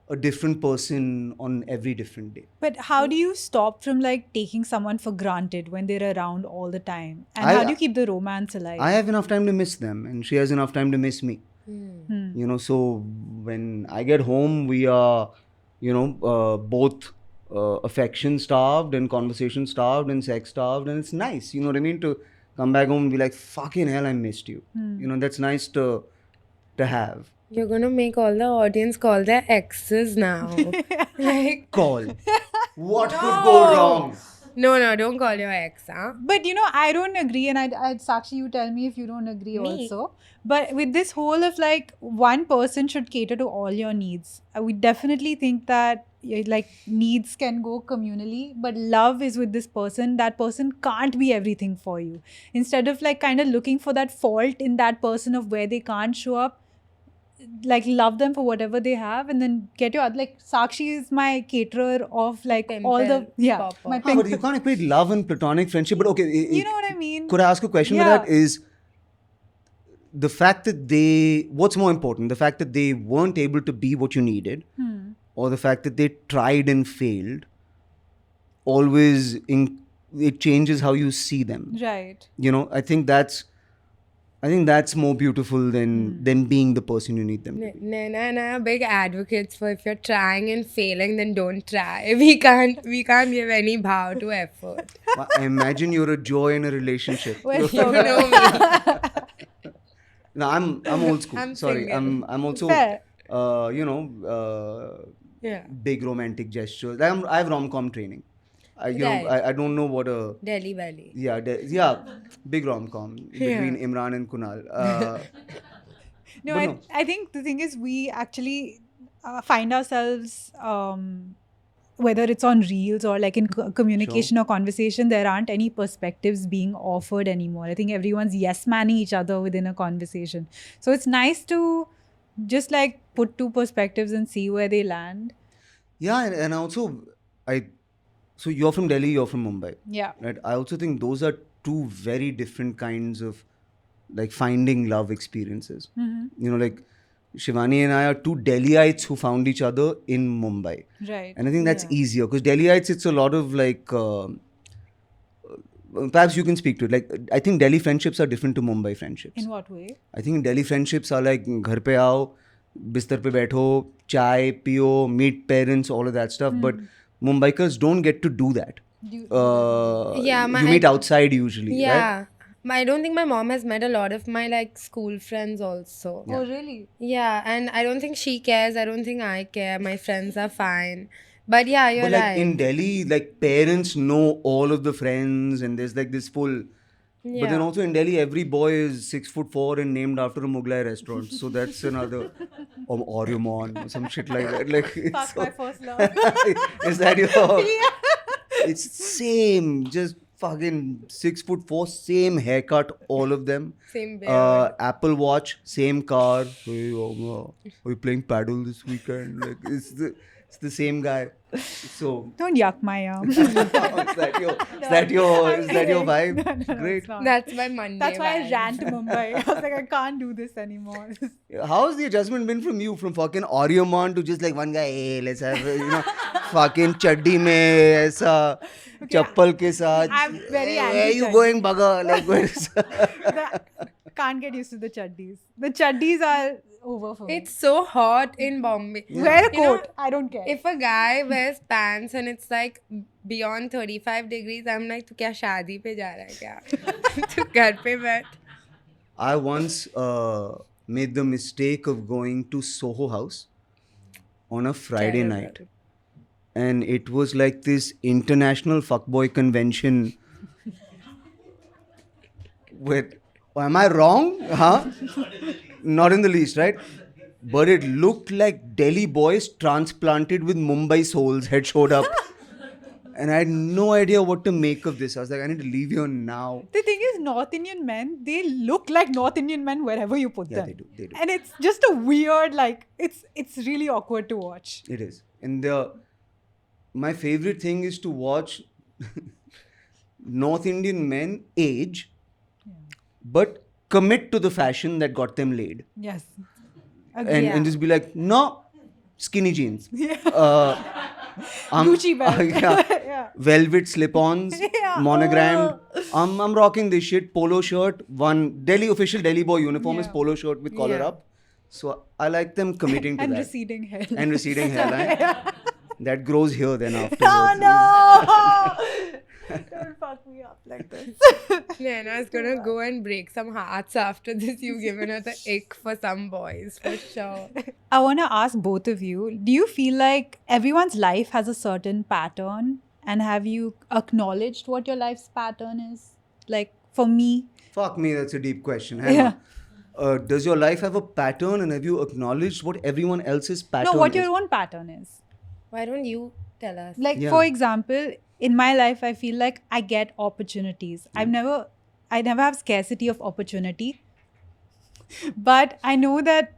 a different person on every different day. But how do you stop from like taking someone for granted when they're around all the time? And I- how do you keep the romance alive? I have enough time to miss them, and she has enough time to miss me. So when I get home, we are, both affection starved and conversation starved and sex starved, and it's nice. You know what I mean? To come back home and be like, "Fucking hell, I missed you." That's nice to have. You're gonna make all the audience call their exes now. Like, Call. What could go wrong? no, don't call your ex, huh? But I don't agree, and I'd Sakshi, you tell me if you don't agree Me. also. But with this whole of like one person should cater to all your needs, we definitely think that like needs can go communally, but love is with this person. That person can't be everything for you. Instead of like kind of looking for that fault in that person of where they can't show up, like love them for whatever they have, and then get your like Sakshi is my caterer of like all the Pimple popper. my Ah, but pimple. you can't equate love and platonic friendship. But okay, You know what I mean? could I ask a question with Yeah. that? Is the fact that what's more important, the fact that they weren't able to be what you needed, or the fact that they tried and failed, it changes how you see them. Right. I think that's more beautiful than being the person you need them to be. Naina and I are big advocates for if you're trying and failing, then don't try. We can't give any bow to effort. Well, I imagine you're a joy in a relationship. Well, You so know me. No, I'm old school. I'm Sorry, single. I'm also Fair. Yeah. big romantic gestures. I have rom-com training. Right. I don't know what a Delhi Valley. yeah, big rom-com between Yeah. Imran and Kunal. No, But I, no. I think the thing is we actually find ourselves whether it's on reels or like in communication or conversation, there aren't any perspectives being offered anymore. I think everyone's yes manning each other within a conversation. So it's nice to just like put two perspectives and see where they land. Yeah, and also so you're from Delhi, you're from Mumbai. Yeah. Right? I also think those are two very different kinds of like finding love experiences. Like Shivani and I are two Delhiites who found each other in Mumbai. Right. And I think that's easier because Delhiites, it's a lot of like, perhaps you can speak to it. Like, I think Delhi friendships are different to Mumbai friendships. In what way? I think Delhi friendships are like, घर पे आओ, बिस्तर पे बैठो, चाय पियो, meet parents, all of that stuff. But Mumbaikars don't get to do that. Yeah, you meet outside usually, right? Yeah. I don't think my mom has met a lot of my like school friends also. Oh, really? Yeah, and I don't think she cares. I don't think I care. My friends are fine. But yeah, you're But like right. in Delhi, like parents know all of the friends, and there's like this full. But then also in Delhi, every boy is 6'4" and named after a Mughlai restaurant. So that's another Orumon or some shit like that. Like it's Fuck my first love. is that your? It's same, just fucking 6'4", same haircut, all of them. Same beard. Apple Watch, same car. Hey, are you playing paddle this weekend? Like It's the same guy. So Don't yuck my yum. is that your vibe? No, no, Great. it's not. That's my Monday. That's why I vibe. ran to Mumbai. I was like, I can't do this anymore. How's the adjustment been from you? From fucking Oreo to just like one guy, hey, let's have, fucking chaddi mein, aisa, chappal ke saath. I'm very Hey, where are you anti-chaddi. going, bugger? Like, where's... Can't get used to the chaddis. The chaddis are over for me. It's so hot in Bombay. Wear a You know, coat. I don't care. If a guy wears pants and it's like beyond 35 degrees, I'm like, तू क्या शादी पे जा रहा है क्या? तू घर पे बैठ. I once made the mistake of going to Soho House on a Friday Terrible. night. And it was like this international fuckboy convention. With, am I wrong? Huh? Not in the least, right? But it looked like Delhi boys transplanted with Mumbai souls had showed up. And I had no idea what to make of this. I was like, I need to leave here now. The thing is, North Indian men, they look like North Indian men wherever you put Yeah, them. they do. They do. And it's just a weird, like, it's really awkward to watch. It is. And my favorite thing is to watch North Indian men age, but commit to the fashion that got them laid. Yes. And just be like, no, skinny jeans. Gucci belt. Yeah. Velvet slip-ons, Yeah. monogrammed. I'm rocking this shit. Polo shirt. One official Delhi boy uniform is Yeah. polo shirt with collar Yeah. up. So I like them committing to And that. receding hair. And receding hairline. That grows here then afterwards. Oh no! Don't fuck me up like this. Naina's gonna go and break some hearts after this. You've given her the ick for some boys, for sure. I want to ask both of you, do you feel like everyone's life has a certain pattern? And have you acknowledged what your life's pattern is? Like, for me, Fuck me, that's a deep question. Hang on. Does your life have a pattern, and have you acknowledged what everyone else's pattern no, what is? your own pattern is. Why don't you tell us? Like, Yeah. for example, in my life, I feel like I get opportunities. I never have scarcity of opportunity. But I know that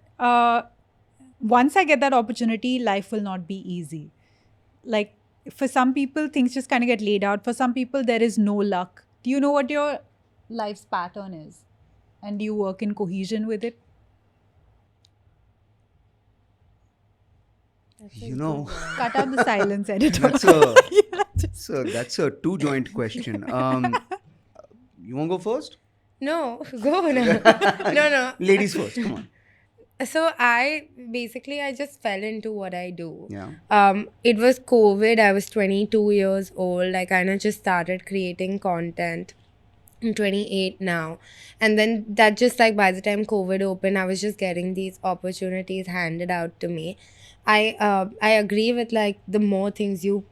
once I get that opportunity, life will not be easy. Like, for some people, things just kind of get laid out. For some people, there is no luck. Do you know what your life's pattern is? And do you work in cohesion with it? You know, Cut out the silence, editor. that's a two-joint question. You want to go first? No, go now. No. Ladies first, come on. So I just fell into what I do. Yeah. It was COVID. I was 22 years old. I kind of just started creating content. I'm 28 now. And then that just like by the time COVID opened, I was just getting these opportunities handed out to me. I agree with like the more things you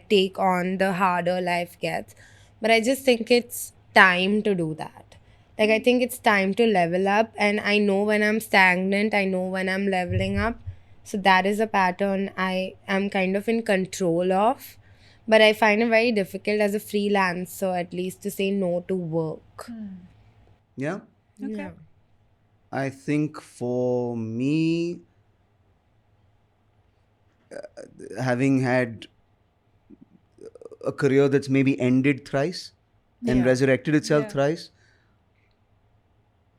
take on, the harder life gets. But I just think it's time to do that. Like, I think it's time to level up, and I know when I'm stagnant, I know when I'm leveling up. So that is a pattern I am kind of in control of. But I find it very difficult as a freelancer, at least, to say no to work. Yeah? Okay. Yeah. I think for me, having had a career that's maybe ended thrice and Yeah. resurrected itself Yeah. thrice,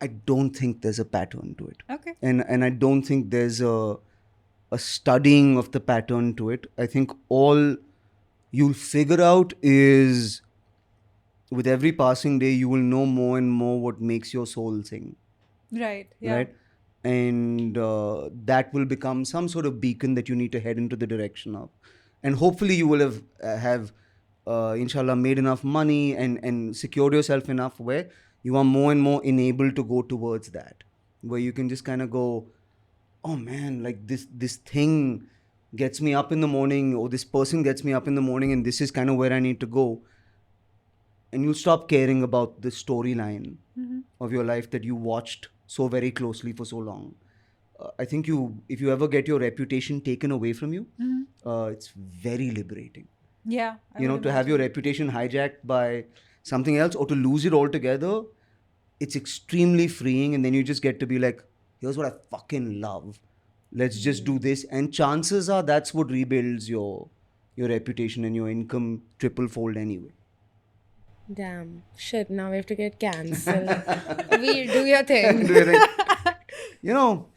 I don't think there's a pattern to it. Okay. And I don't think there's a studying of the pattern to it. I think all you'll figure out is with every passing day, you will know more and more what makes your soul sing. Right. Yeah. Right? And that will become some sort of beacon that you need to head into the direction of. And hopefully you will have inshallah, made enough money and secured yourself enough where you are more and more enabled to go towards that. Where you can just kind of go, oh man, like this thing gets me up in the morning, or this person gets me up in the morning, and this is kind of where I need to go. And you'll stop caring about the storyline of your life that you watched so very closely for so long. I think if you ever get your reputation taken away from you, it's very liberating. Yeah. I You know, would to have your imagine. reputation hijacked by something else or to lose it altogether, it's extremely freeing. And then you just get to be like, here's what I fucking love. Let's just do this, and chances are that's what rebuilds your reputation and your income triple-fold anyway. Damn. Shit, now we have to get cancelled. We do your thing. Do you think? No.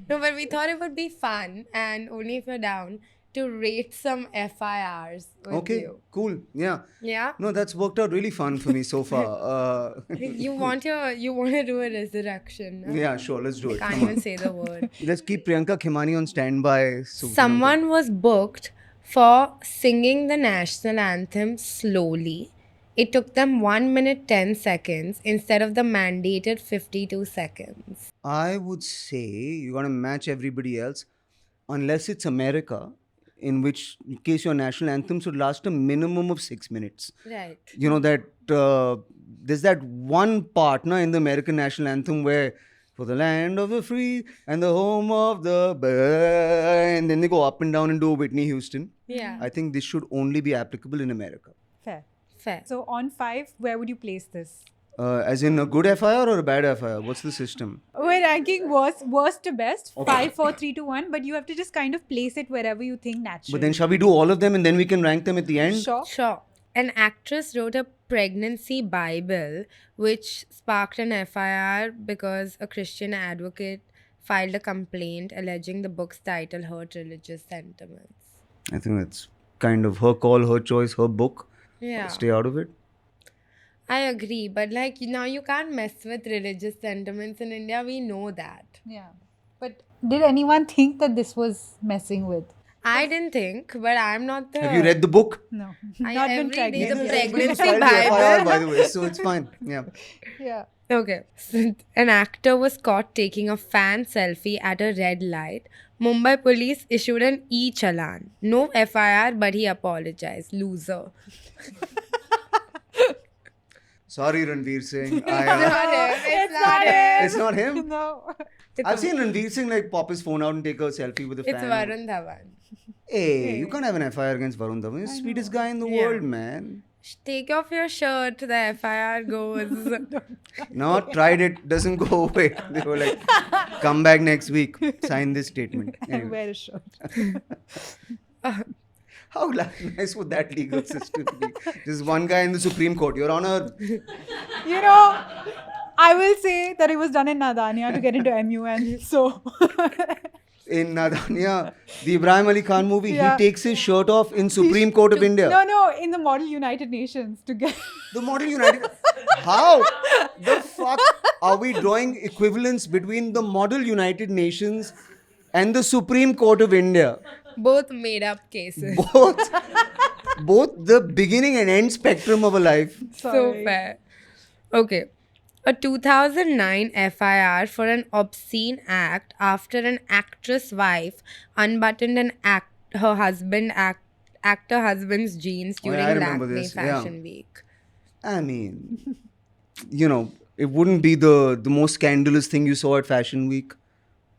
No, but we thought it would be fun, and only if you're down, to rate some FIRs with Okay, you. cool. Yeah. Yeah? No, that's worked out really fun for me so far. You want to do a resurrection. No? Yeah, sure. Let's do it. Can't Come on. even say the word. Let's keep Priyanka Khemani on standby. So, Someone was booked for singing the national anthem slowly. It took them 1 minute 10 seconds instead of the mandated 52 seconds. I would say you got to match everybody else, unless it's America, in which case your national anthem should last a minimum of 6 minutes. Right. You know that there's that one part in the American national anthem where for the land of the free and the home of the and then they go up and down and do Whitney Houston. Yeah. I think this should only be applicable in America. Fair. Fair. So on 5, where would you place this? As in a good FIR or a bad FIR? What's the system? We're ranking worst to best, 5, 4, 3, 2, 1, but you have to just kind of place it wherever you think natural. But then shall we do all of them and then we can rank them at the end? Sure. Sure. An actress wrote a pregnancy Bible which sparked an FIR because a Christian advocate filed a complaint alleging the book's title hurt religious sentiments. I think that's kind of her call, her choice, her book. Yeah. Stay out of it. I agree, but like now you can't mess with religious sentiments in India. We know that. Yeah. But did anyone think that this was messing with? I didn't think, but I'm not the. Have you read the book? No. I Not been every day pregnant. the yet. pregnancy Filed the FIR, Bible. by the way, so it's fine. Yeah. Yeah. Okay. So an actor was caught taking a fan selfie at a red light. Mumbai police issued an e-challan. No FIR, but he apologized. Loser. Sorry, Ranveer Singh. It's not him. It's not him. No. I've seen Ranveer Singh like pop his phone out and take a selfie with a fan. It's Varun Dhawan. Hey, you can't have an FIR against Varun Dhawan. He's the sweetest guy in the world, man. Take off your shirt. The FIR goes. No, tried it. Doesn't go away. They were like, come back next week. Sign this statement. And Anyway. wear a shirt. How nice would that legal system be? There's one guy in the Supreme Court. Your Honor, You know, I will say that it was done in Nadania to get into MUN. So, in Nadania, the Ibrahim Ali Khan movie, Yeah. he takes his shirt off in Supreme Court of India. no, in the Model United Nations to get. The Model United... How the fuck are we drawing equivalence between the Model United Nations and the Supreme Court of India? Both made up cases. Both the beginning and end spectrum of a life. So Sorry. fair. Okay. A 2009 FIR for an obscene act after an actress wife unbuttoned her actor husband's jeans Oh, yeah, during I remember Lakme this, yeah. Fashion Week. I mean, it wouldn't be the most scandalous thing you saw at Fashion Week.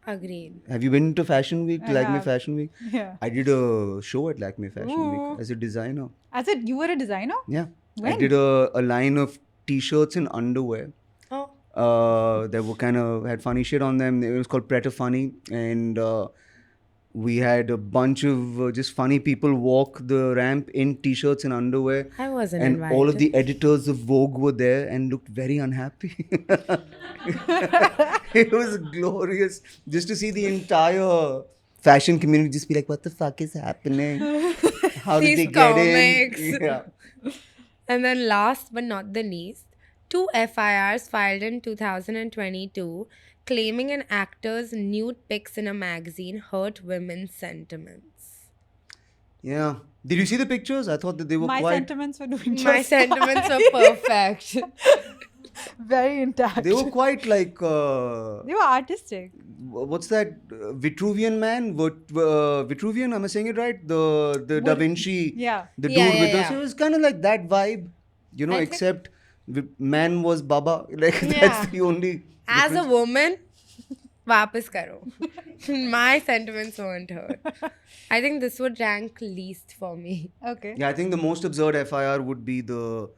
Agreed. Have you been to Fashion Week, I Lakme have. Fashion Week? Yeah. I did a show at Lakme Fashion Ooh. Week as a designer. I said, you were a designer? Yeah. I When? did a line of t-shirts and underwear. Oh, That were kind of had funny shit on them. It was called Pretty Funny, and we had a bunch of just funny people walk the ramp in t-shirts and underwear. I wasn't And invited. all of the editors of Vogue were there and looked very unhappy. It was glorious just to see the entire fashion community just be like, "What the fuck is happening? How did These they get comics." in?" Yeah. And then last but not the least, 2 FIRs filed in 2022 claiming an actor's nude pics in a magazine hurt women's sentiments. Yeah. Did you see the pictures? I thought that they were My quite... sentiments were doing just My sentiments were perfect. very intact. They were quite like... They were artistic. what's that? Vitruvian man? Vitruvian, am I saying it right? The Da Vinci. Yeah. The Yeah, dude yeah, with us. yeah. It was kind of like that vibe. I think- Except man was Baba. Like, Yeah. that's the only... As a woman, वापस करो. My sentiments weren't hurt. I think this would rank least for me. Okay. Yeah, I think the most absurd FIR would be the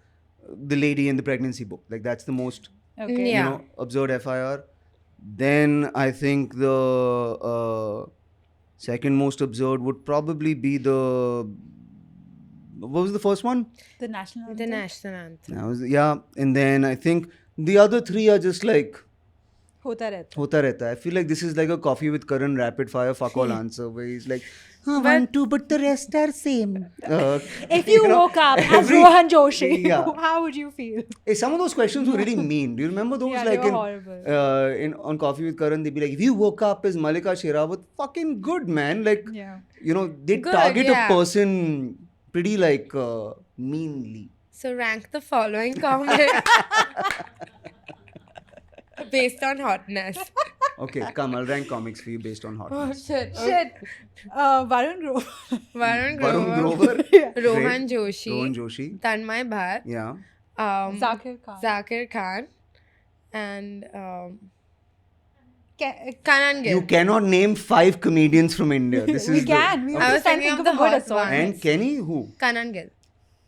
lady in the pregnancy book. Like, that's the most Okay. Yeah. absurd FIR. Then I think the second most absurd would probably be the. What was the first one? The national The anthem. national anthem. Yeah, and then I think the other three are just like Hota rehta. hota rehta. I feel like this is like a coffee with Karan rapid fire fuck all answer where he's like, But- 1, 2, but the rest are same. If you know, woke up as every- Rohan Joshi, Yeah. how would you feel? Hey, some of those questions were really mean. Do you remember those? Yeah, like they were horrible. in on Coffee with Karan, they'd be like, if you woke up as Malika Sherawat, fucking good, man. Like, Yeah. they Good, target yeah. a person pretty like meanly. So rank the following comment based on hotness. Okay, come, I'll rank comics for you based on Oh hotness. shit. Shit. Varun Grover. Varun Varun Grover, Grover, Rohan great. Joshi, Rohan Joshi, Tanmay Bhatt, yeah. Zakir Khan. Zakir Khan, and Ka- Kanan You Gill. cannot name 5 comedians from India. This we is can. We I were was just trying to thinking think of of a the good hot assortment. one. And Kenny, who? Kanan Gill.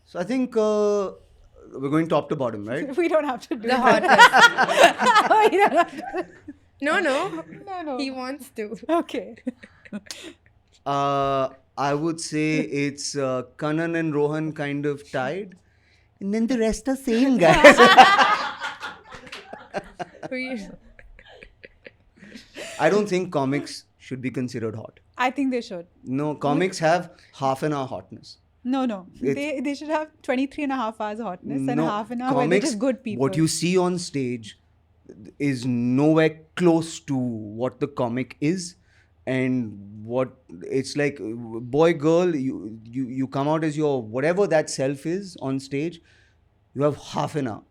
So I think we're going top to bottom, right? We don't have to do The that. hottest. We don't have to. No. No. He wants to. Okay. I would say it's Kanan and Rohan kind of tied. And then the rest are same guys. I don't think comics should be considered hot. I think they should. No, comics have half an hour hotness. No. It's- They should have 23 and a half hours hotness and No, half an hour where they're just good people. What you see on stage is nowhere close to what the comic is, and what it's like. Boy, girl, you come out as your whatever that self is on stage. You have half an hour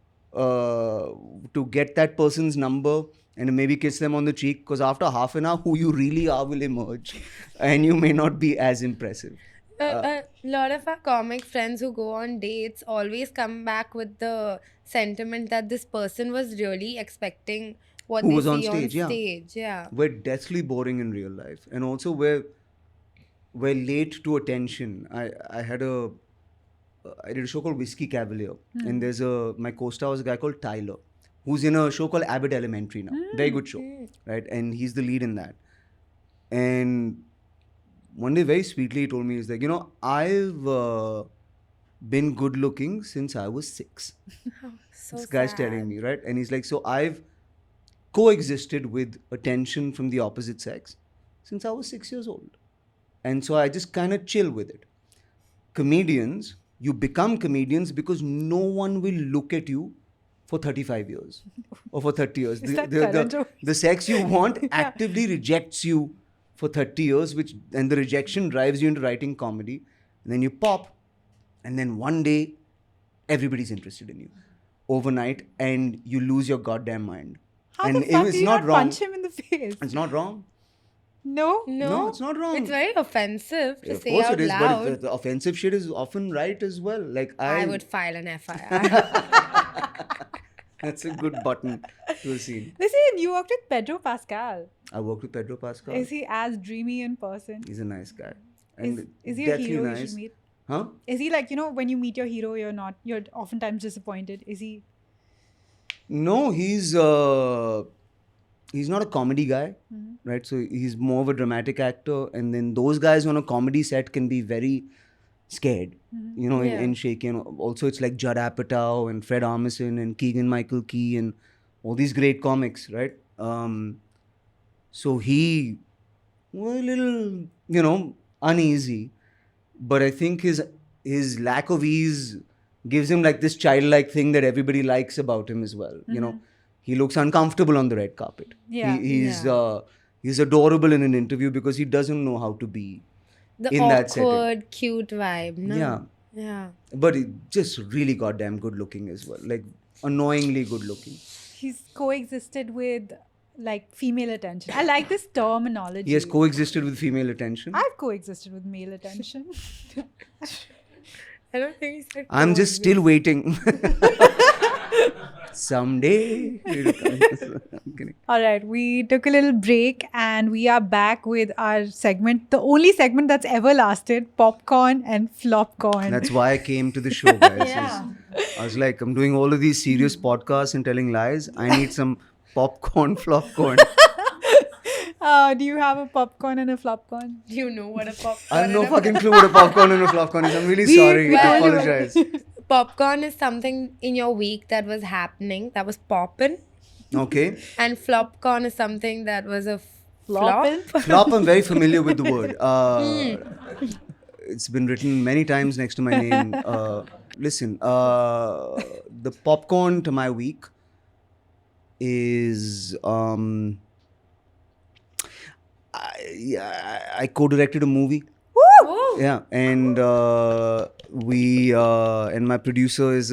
to get that person's number and maybe kiss them on the cheek, because after half an hour, who you really are will emerge, and you may not be as impressive. A lot of our comic friends who go on dates always come back with the sentiment that this person was really expecting what Who they was see on stage, yeah. Yeah. We're deathly boring in real life, and also we're late to attention. I did a show called Whiskey Cavalier, and there's my co-star was a guy called Tyler, who's in a show called Abbott Elementary now. Very good show, right? And he's the lead in that. And one day, very sweetly, he told me, he's like, I've been good looking since I was 6. So This guy's sad. telling me, right? And he's like, so I've coexisted with attention from the opposite sex since I was 6 years old. And so I just kind of chill with it. Comedians, you become comedians because no one will look at you for 35 years or for 30 years. Is that Karan Joshi? The sex you want actively rejects you for 30 years, and the rejection drives you into writing comedy. And then you pop, and then one day, everybody's interested in you overnight, and you lose your goddamn mind. How and the fuck it's do you not not wrong. punch him in the face? It's not wrong. No? No, it's not wrong. It's very offensive to Of say course out it is, loud. but the offensive shit is often right as well. Like I would file an FIR. That's a good button to a scene. Listen, you worked with Pedro Pascal. I worked with Pedro Pascal. Is he as dreamy in person? He's a nice guy. And Is he a deathly hero you nice. should meet? Huh? Is he like, when you meet your hero, you're oftentimes disappointed? Is he? No, he's not a comedy guy, right? So he's more of a dramatic actor, and then those guys on a comedy set can be very scared, Yeah. and shaky. And also, it's like Judd Apatow and Fred Armisen and Keegan-Michael Key and all these great comics, right? So he was a little, uneasy, but I think his lack of ease gives him like this childlike thing that everybody likes about him as well. He looks uncomfortable on the red carpet. Yeah. He's adorable in an interview because he doesn't know how to be The in that setting. awkward, cute vibe. No? Yeah. Yeah. But he just really goddamn good looking as well. Like annoyingly good looking. He's coexisted with like female attention. I like this terminology. He has coexisted with female attention. I've coexisted with male attention. I don't think he said I'm just still waiting. Someday. it'll come. I'm kidding. All right, we took a little break and we are back with our segment, the only segment that's ever lasted, popcorn and flopcorn. That's why I came to the show, guys. Yeah. I was like, I'm doing all of these serious podcasts and telling lies. I need some Popcorn, flopcorn. Do you have a popcorn and a flopcorn? Do you know what a popcorn I have no and a- fucking clue what a popcorn and a flopcorn is. I'm really We- sorry. we I told you. apologize. Popcorn is something in your week that was happening, that was popping. Okay. And flopcorn is something that was a flop. Floppin'? Flop, I'm very familiar with the word. It's been written many times next to my name. Listen, the popcorn to my week is I co-directed a movie. Oh. Yeah, and we and my producer is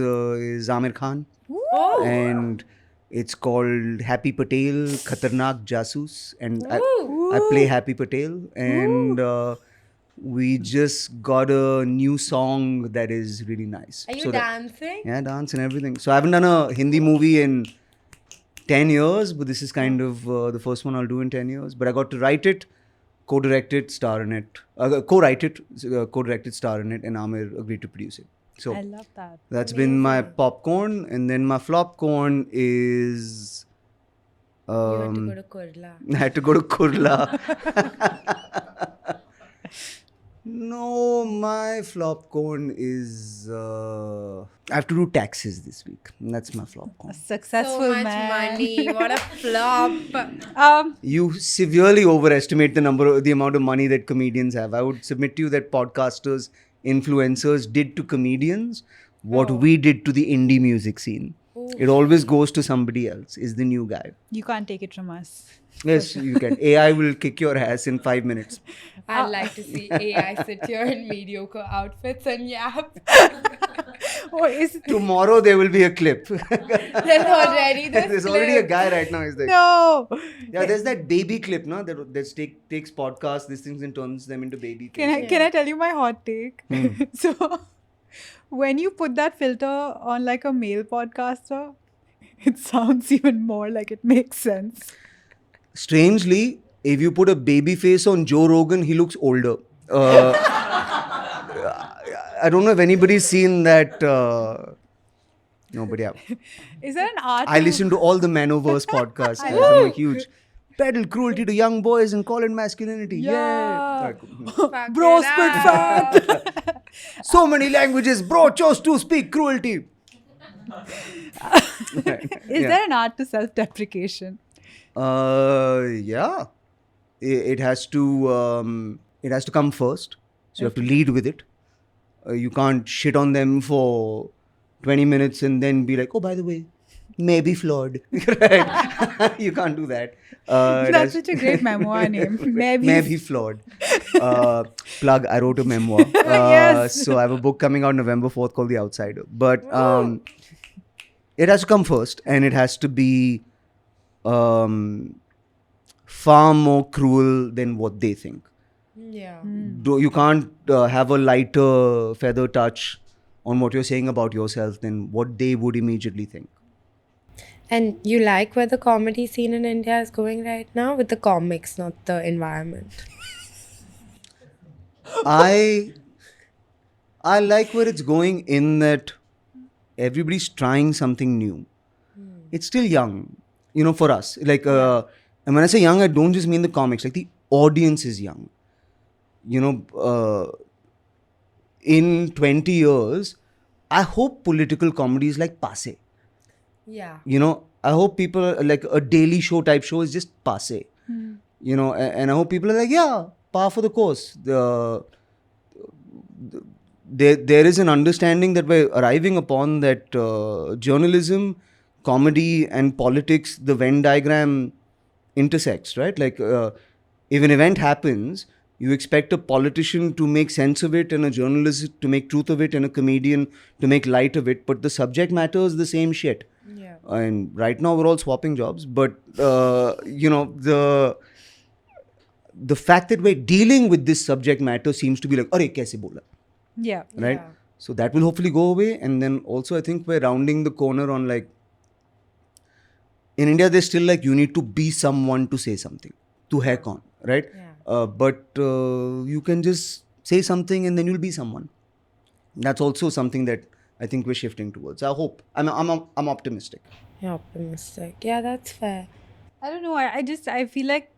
Amir Khan, Oh. and it's called Happy Patel Khatarnak Jasoos, and Ooh. I play Happy Patel, and we just got a new song that is really nice. Are you So that- dancing? yeah, dance and everything. So I haven't done a Hindi movie in 10 years, but this is kind of the first one I'll do in 10 years. But I got to write it, co-direct it, star in it. Co-write it, co-direct it, star in it, and Amir agreed to produce it. So I love that. that's been my popcorn. And then my flopcorn is... You had to go to Kurla. I had to go to Kurla. No, my flopcorn is... I have to do taxes this week. That's my A flopcorn. successful So much man. money. What a flop. You severely overestimate the amount of money that comedians have. I would submit to you that podcasters, influencers did to comedians what we did to the indie music scene. It always goes to somebody else, is the new guy. You can't take it from us. Yes, you can. AI will kick your ass in 5 minutes. I'd like to see AI sit here in mediocre outfits and yap. Oh, is it? Tomorrow there will be a clip. There's already this There's already a clip. guy right now. He's like, No. yeah, there's that baby clip, no? That takes podcasts, these things, and turns them into baby clips. Can I tell you my hot take? So, when you put that filter on like a male podcaster, it sounds even more like it makes sense. Strangely, if you put a baby face on Joe Rogan, he looks older. I don't know if anybody's seen that. No, but yeah. Is there an art? I to- listen to all the Manoverse podcasts. Guys. I'm a huge peddle cruelty to young boys and call it masculinity. Yeah. Fuck Bro, it spit up. fat. So many languages. Bro chose to speak cruelty. Is there an art to self-deprecation? Yeah. It has to come first. So you have to lead with it. You can't shit on them for 20 minutes and then be like, oh, by the way, maybe flawed. Right? You can't do that. That's such a great memoir name. Maybe flawed. Plug, I wrote a memoir. Yes. So I have a book coming out November 4th called The Outsider. But it has to come first, and it has to be far more cruel than what they think. Yeah. You can't have a lighter feather touch on what you're saying about yourself than what they would immediately think. And you like where the comedy scene in India is going right now? With the comics, not the environment. I like where it's going in that everybody's trying something new. It's still young, for us. Like, and when I say young, I don't just mean the comics. Like, the audience is young. In 20 years, I hope political comedy is like passe. Yeah. I hope people like a daily show type show is just passe. And I hope people are like, yeah, par for the course. There is an understanding that we're arriving upon that journalism, comedy, and politics, the Venn diagram intersects, right? Like, if an event happens, you expect a politician to make sense of it, and a journalist to make truth of it, and a comedian to make light of it. But the subject matter is the same shit. Yeah. And right now we're all swapping jobs. But, the fact that we're dealing with this subject matter seems to be like, "Arey, kaise bola?" Yeah. Right? Yeah. So that will hopefully go away. And then also I think we're rounding the corner on like, in India, there's still like, you need to be someone to say something, to heck on, right? Yeah. But you can just say something and then you'll be someone. That's also something that I think we're shifting towards. I hope. I'm optimistic. You're optimistic. Yeah, that's fair. I don't know. I feel like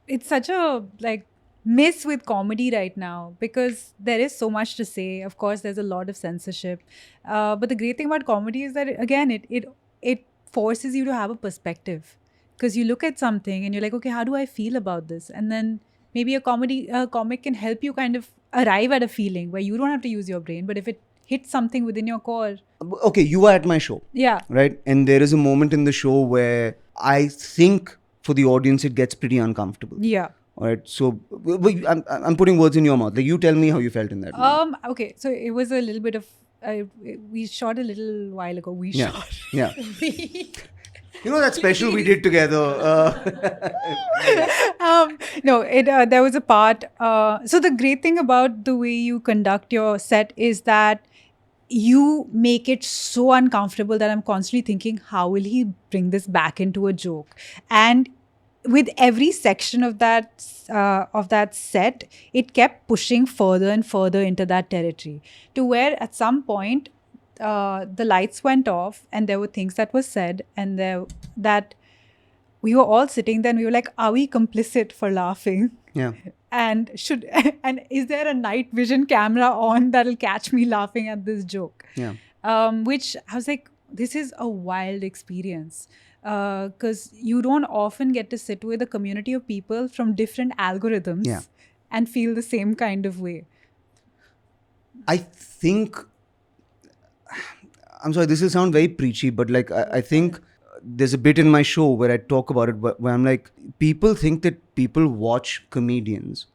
it's such a like miss with comedy right now because there is so much to say. Of course, there's a lot of censorship, but the great thing about comedy is that it forces you to have a perspective because you look at something and you're like, okay, how do I feel about this? And then maybe a comic can help you kind of arrive at a feeling where you don't have to use your brain, but if it hits something within your core, Okay, you were at my show, yeah, right? And there is a moment in the show where I think for the audience it gets pretty uncomfortable. yeah. All right. So I'm putting words in your mouth. Like you tell me how you felt in that moment. Okay, so it was a little bit of we shot a little while ago. We Yeah. shot. Yeah. You know that special we did together. No, there was a part. So the great thing about the way you conduct your set is that you make it so uncomfortable that I'm constantly thinking, how will he bring this back into a joke? And with every section of that set, it kept pushing further and further into that territory to where at some point the lights went off and there were things that were said and that we were all sitting there and we were like, are we complicit for laughing? Yeah. And is there a night vision camera on that'll catch me laughing at this joke? Yeah. Which I was like, this is a wild experience because you don't often get to sit with a community of people from different algorithms Yeah. and feel the same kind of way. I think, I'm sorry, this will sound very preachy, but like I think there's a bit in my show where I talk about it, where I'm like, people think that people watch comedians.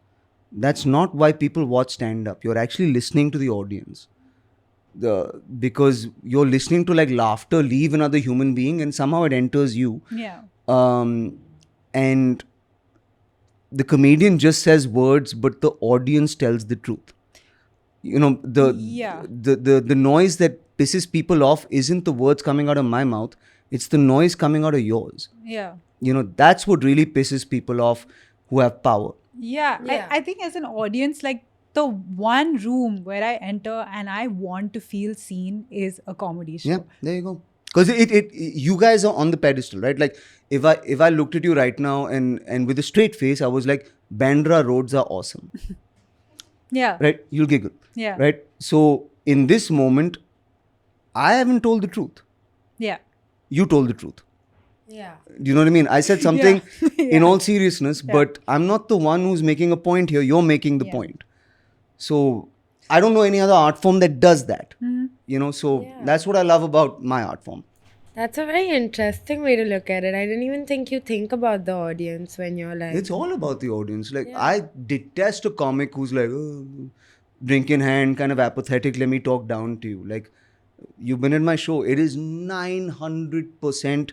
That's not why people watch stand-up. You're actually listening to the audience. Because you're listening to like laughter leave another human being and somehow it enters you. Yeah. And the comedian just says words, but the audience tells the truth. You know, the noise that pisses people off isn't the words coming out of my mouth, it's the noise coming out of yours. Yeah. You know, that's what really pisses people off who have power. Yeah. I think as an audience, like the one room where I enter and I want to feel seen is a comedy show. Yeah, there you go. Because you guys are on the pedestal, right? Like if I looked at you right now and with a straight face, I was like, Bandra roads are awesome. Yeah. Right? You'll giggle. Yeah. Right? So in this moment, I haven't told the truth. Yeah. You told the truth. Yeah. Do you know what I mean? I said something Yeah. in all seriousness, but I'm not the one who's making a point here. You're making the point. So I don't know any other art form that does that. You know, so that's what I love about my art form. That's a very interesting way to look at it. I didn't even think you think about the audience when you're like... It's all about the audience. Like, I detest a comic who's like, oh, drink in hand, kind of apathetic, let me talk down to you. Like, you've been in my show. It is 900%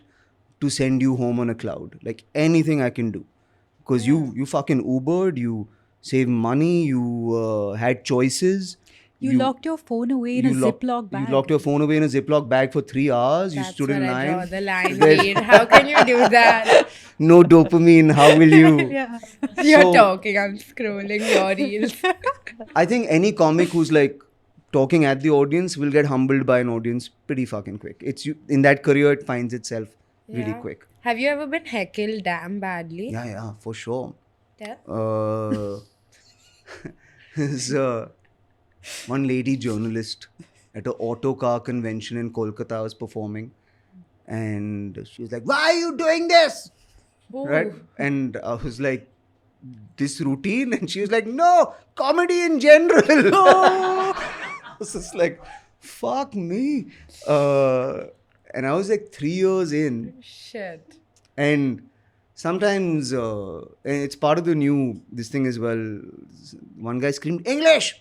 to send you home on a cloud. Like, anything I can do. Because you fucking Ubered, you saved money, you had choices. You locked your phone away in a Ziploc bag. You locked your phone away in a Ziploc bag for 3 hours. You That's stood in where line. I draw the line, Reed. How can you do that? No dopamine. How will you? Yeah. You're talking, I'm scrolling your reels. I think any comic who's like talking at the audience will get humbled by an audience pretty fucking quick. It's in that career, it finds itself really quick. Have you ever been heckled damn badly? Yeah, for sure. Yeah. There's one lady journalist at an auto car convention in Kolkata I was performing, and she was like, "Why are you doing this?" Ooh. Right? And I was like, "This routine?" And she was like, "No, comedy in general." I was just like, "Fuck me." And I was like 3 years in, Shit. and sometimes and it's part of the new this thing as well. One guy screamed English.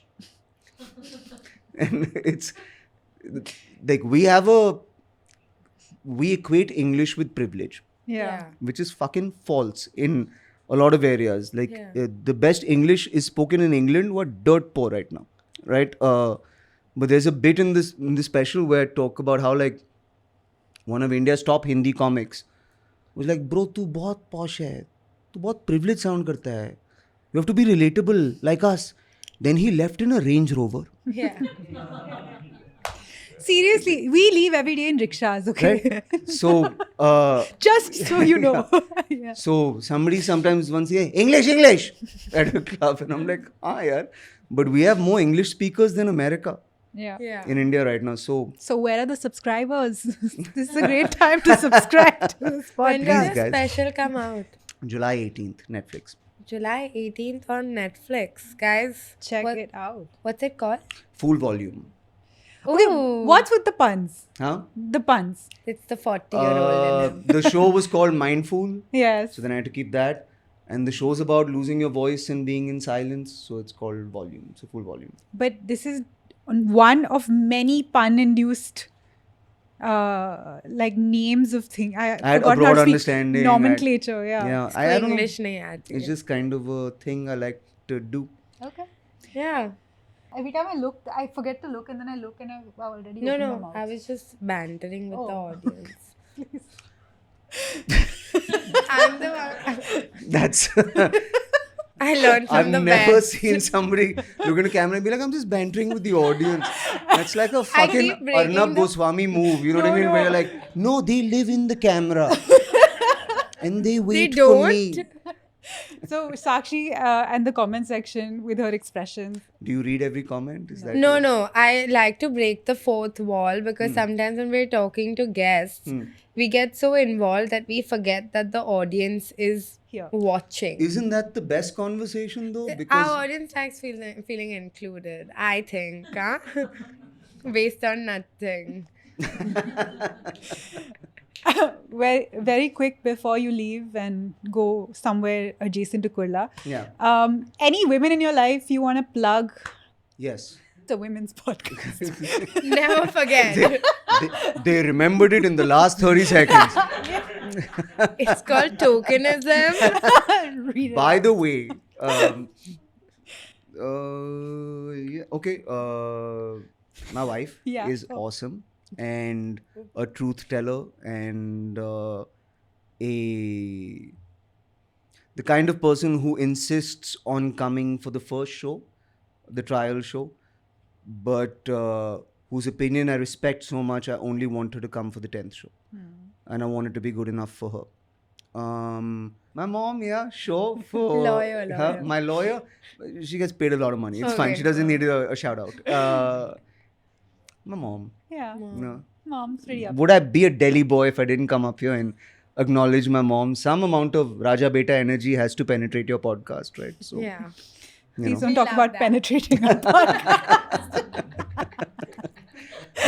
And it's like we equate English with privilege, which is fucking false in a lot of areas. Like the best English is spoken in England. We're dirt poor right now, right? But there's a bit in this special where I talk about how like one of India's top Hindi comics was like, bro, tu bahut posh hai, tu bahut privileged sound karta hai. You have to be relatable like us. Then he left in a Range Rover. Yeah. Seriously, we leave every day in rickshaws, okay? Right? So, Just so you know. Yeah. so somebody sometimes wants to say English at a club, and I'm like, yeah. But we have more English speakers than America Yeah. Yeah. in India right now. So So where are the subscribers? This is a great time to subscribe to this When Please, does podcast. the guys. special come out? July 18th, Netflix. July 18th on Netflix. Guys, Check it out. what's it called? Full volume. Okay, Ooh, what's with the puns? Huh? The puns. It's the 40-year-old in him. The show was called Mindful. Yes. So then I had to keep that. And the show's about losing your voice and being in silence. So it's called Volume. So full volume. But this is one of many pun-induced like names of things. I I had a forgot how broad to speak. understanding. Nomenclature, yeah. Yeah. इसको I don't know. English नहीं आती It's है. just kind of a thing I like to do. Okay. Yeah. Every time I look, I forget to look, and then I look, and I've already No, opened my no. mouth. I was just bantering with the Oh. audience. I'm the one. That's. I learned from I've the never best. seen somebody look at a camera and be like, I'm just bantering with the audience. That's like a fucking keep breaking Arnab the- Goswami move. You know what I mean? Where you're like, no, they live in the camera. And they wait for don't? me. So Sakshi and the comment section with her expressions. Do you read every comment? Is that No, it? no. I like to break the fourth wall because sometimes when we're talking to guests, we get so involved that we forget that the audience is Here. watching. Isn't that the best conversation though? Our Because audience likes feeling included, I think. Huh? Based on nothing. Well, very quick before you leave and go somewhere adjacent to Kurla. yeah, Any women in your life you want to plug? yes. It's a women's podcast. Never forget. They remembered it in the last 30 seconds. It's called tokenism. Read it By out. the way, yeah, okay. My wife Yeah. is awesome and a truth teller and the kind of person who insists on coming for the first show, the trial show, but whose opinion I respect so much. I only want her to come for the 10th show, and I want it to be good enough for her. My mom, yeah, sure. For Lawyer. her, my lawyer, she gets paid a lot of money. It's fine. Okay. She doesn't need a shout out. My mom. Yeah. No. Mom's pretty up. Would I be a Delhi boy if I didn't come up here and acknowledge my mom? Some amount of Raja Beta energy has to penetrate your podcast, right? So, Yeah. you Please know. don't talk love about that. penetrating our podcast.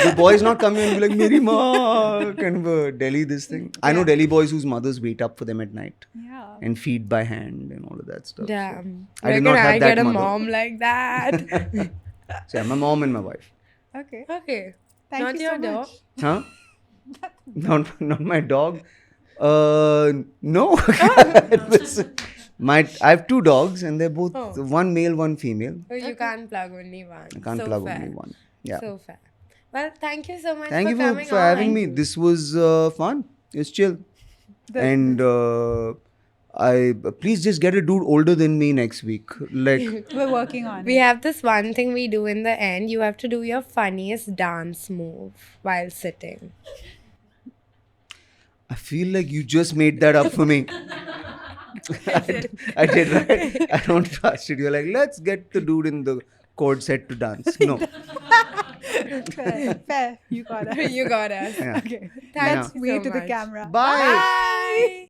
The boys not coming and be like, Meri maa, kind of a Delhi this thing. I know Delhi boys whose mothers wait up for them at night Yeah. and feed by hand and all of that stuff. Damn. I did Where not can have I that get a mother. mom like that? So yeah, my mom and my wife. Okay. Okay. Thank Not you your so dog? much. Huh? not my dog. No. I have two dogs and they're both Oh. one male, one female. Oh, you can't plug only one. I can't so plug fair. only one. Yeah. So fair. Well, thank you so much Thank for you coming for on. having me. This was fun. It's chill. And please just get a dude older than me next week. Like We're working on We it. have this one thing we do in the end. You have to do your funniest dance move while sitting. I feel like you just made that up for me. I did, right? I don't trust it. You're like, let's get the dude in the chord set to dance. No. Fair. You got it. You got us. Yeah. Okay. Thanks Let's wave so to the much. camera. Bye. Bye.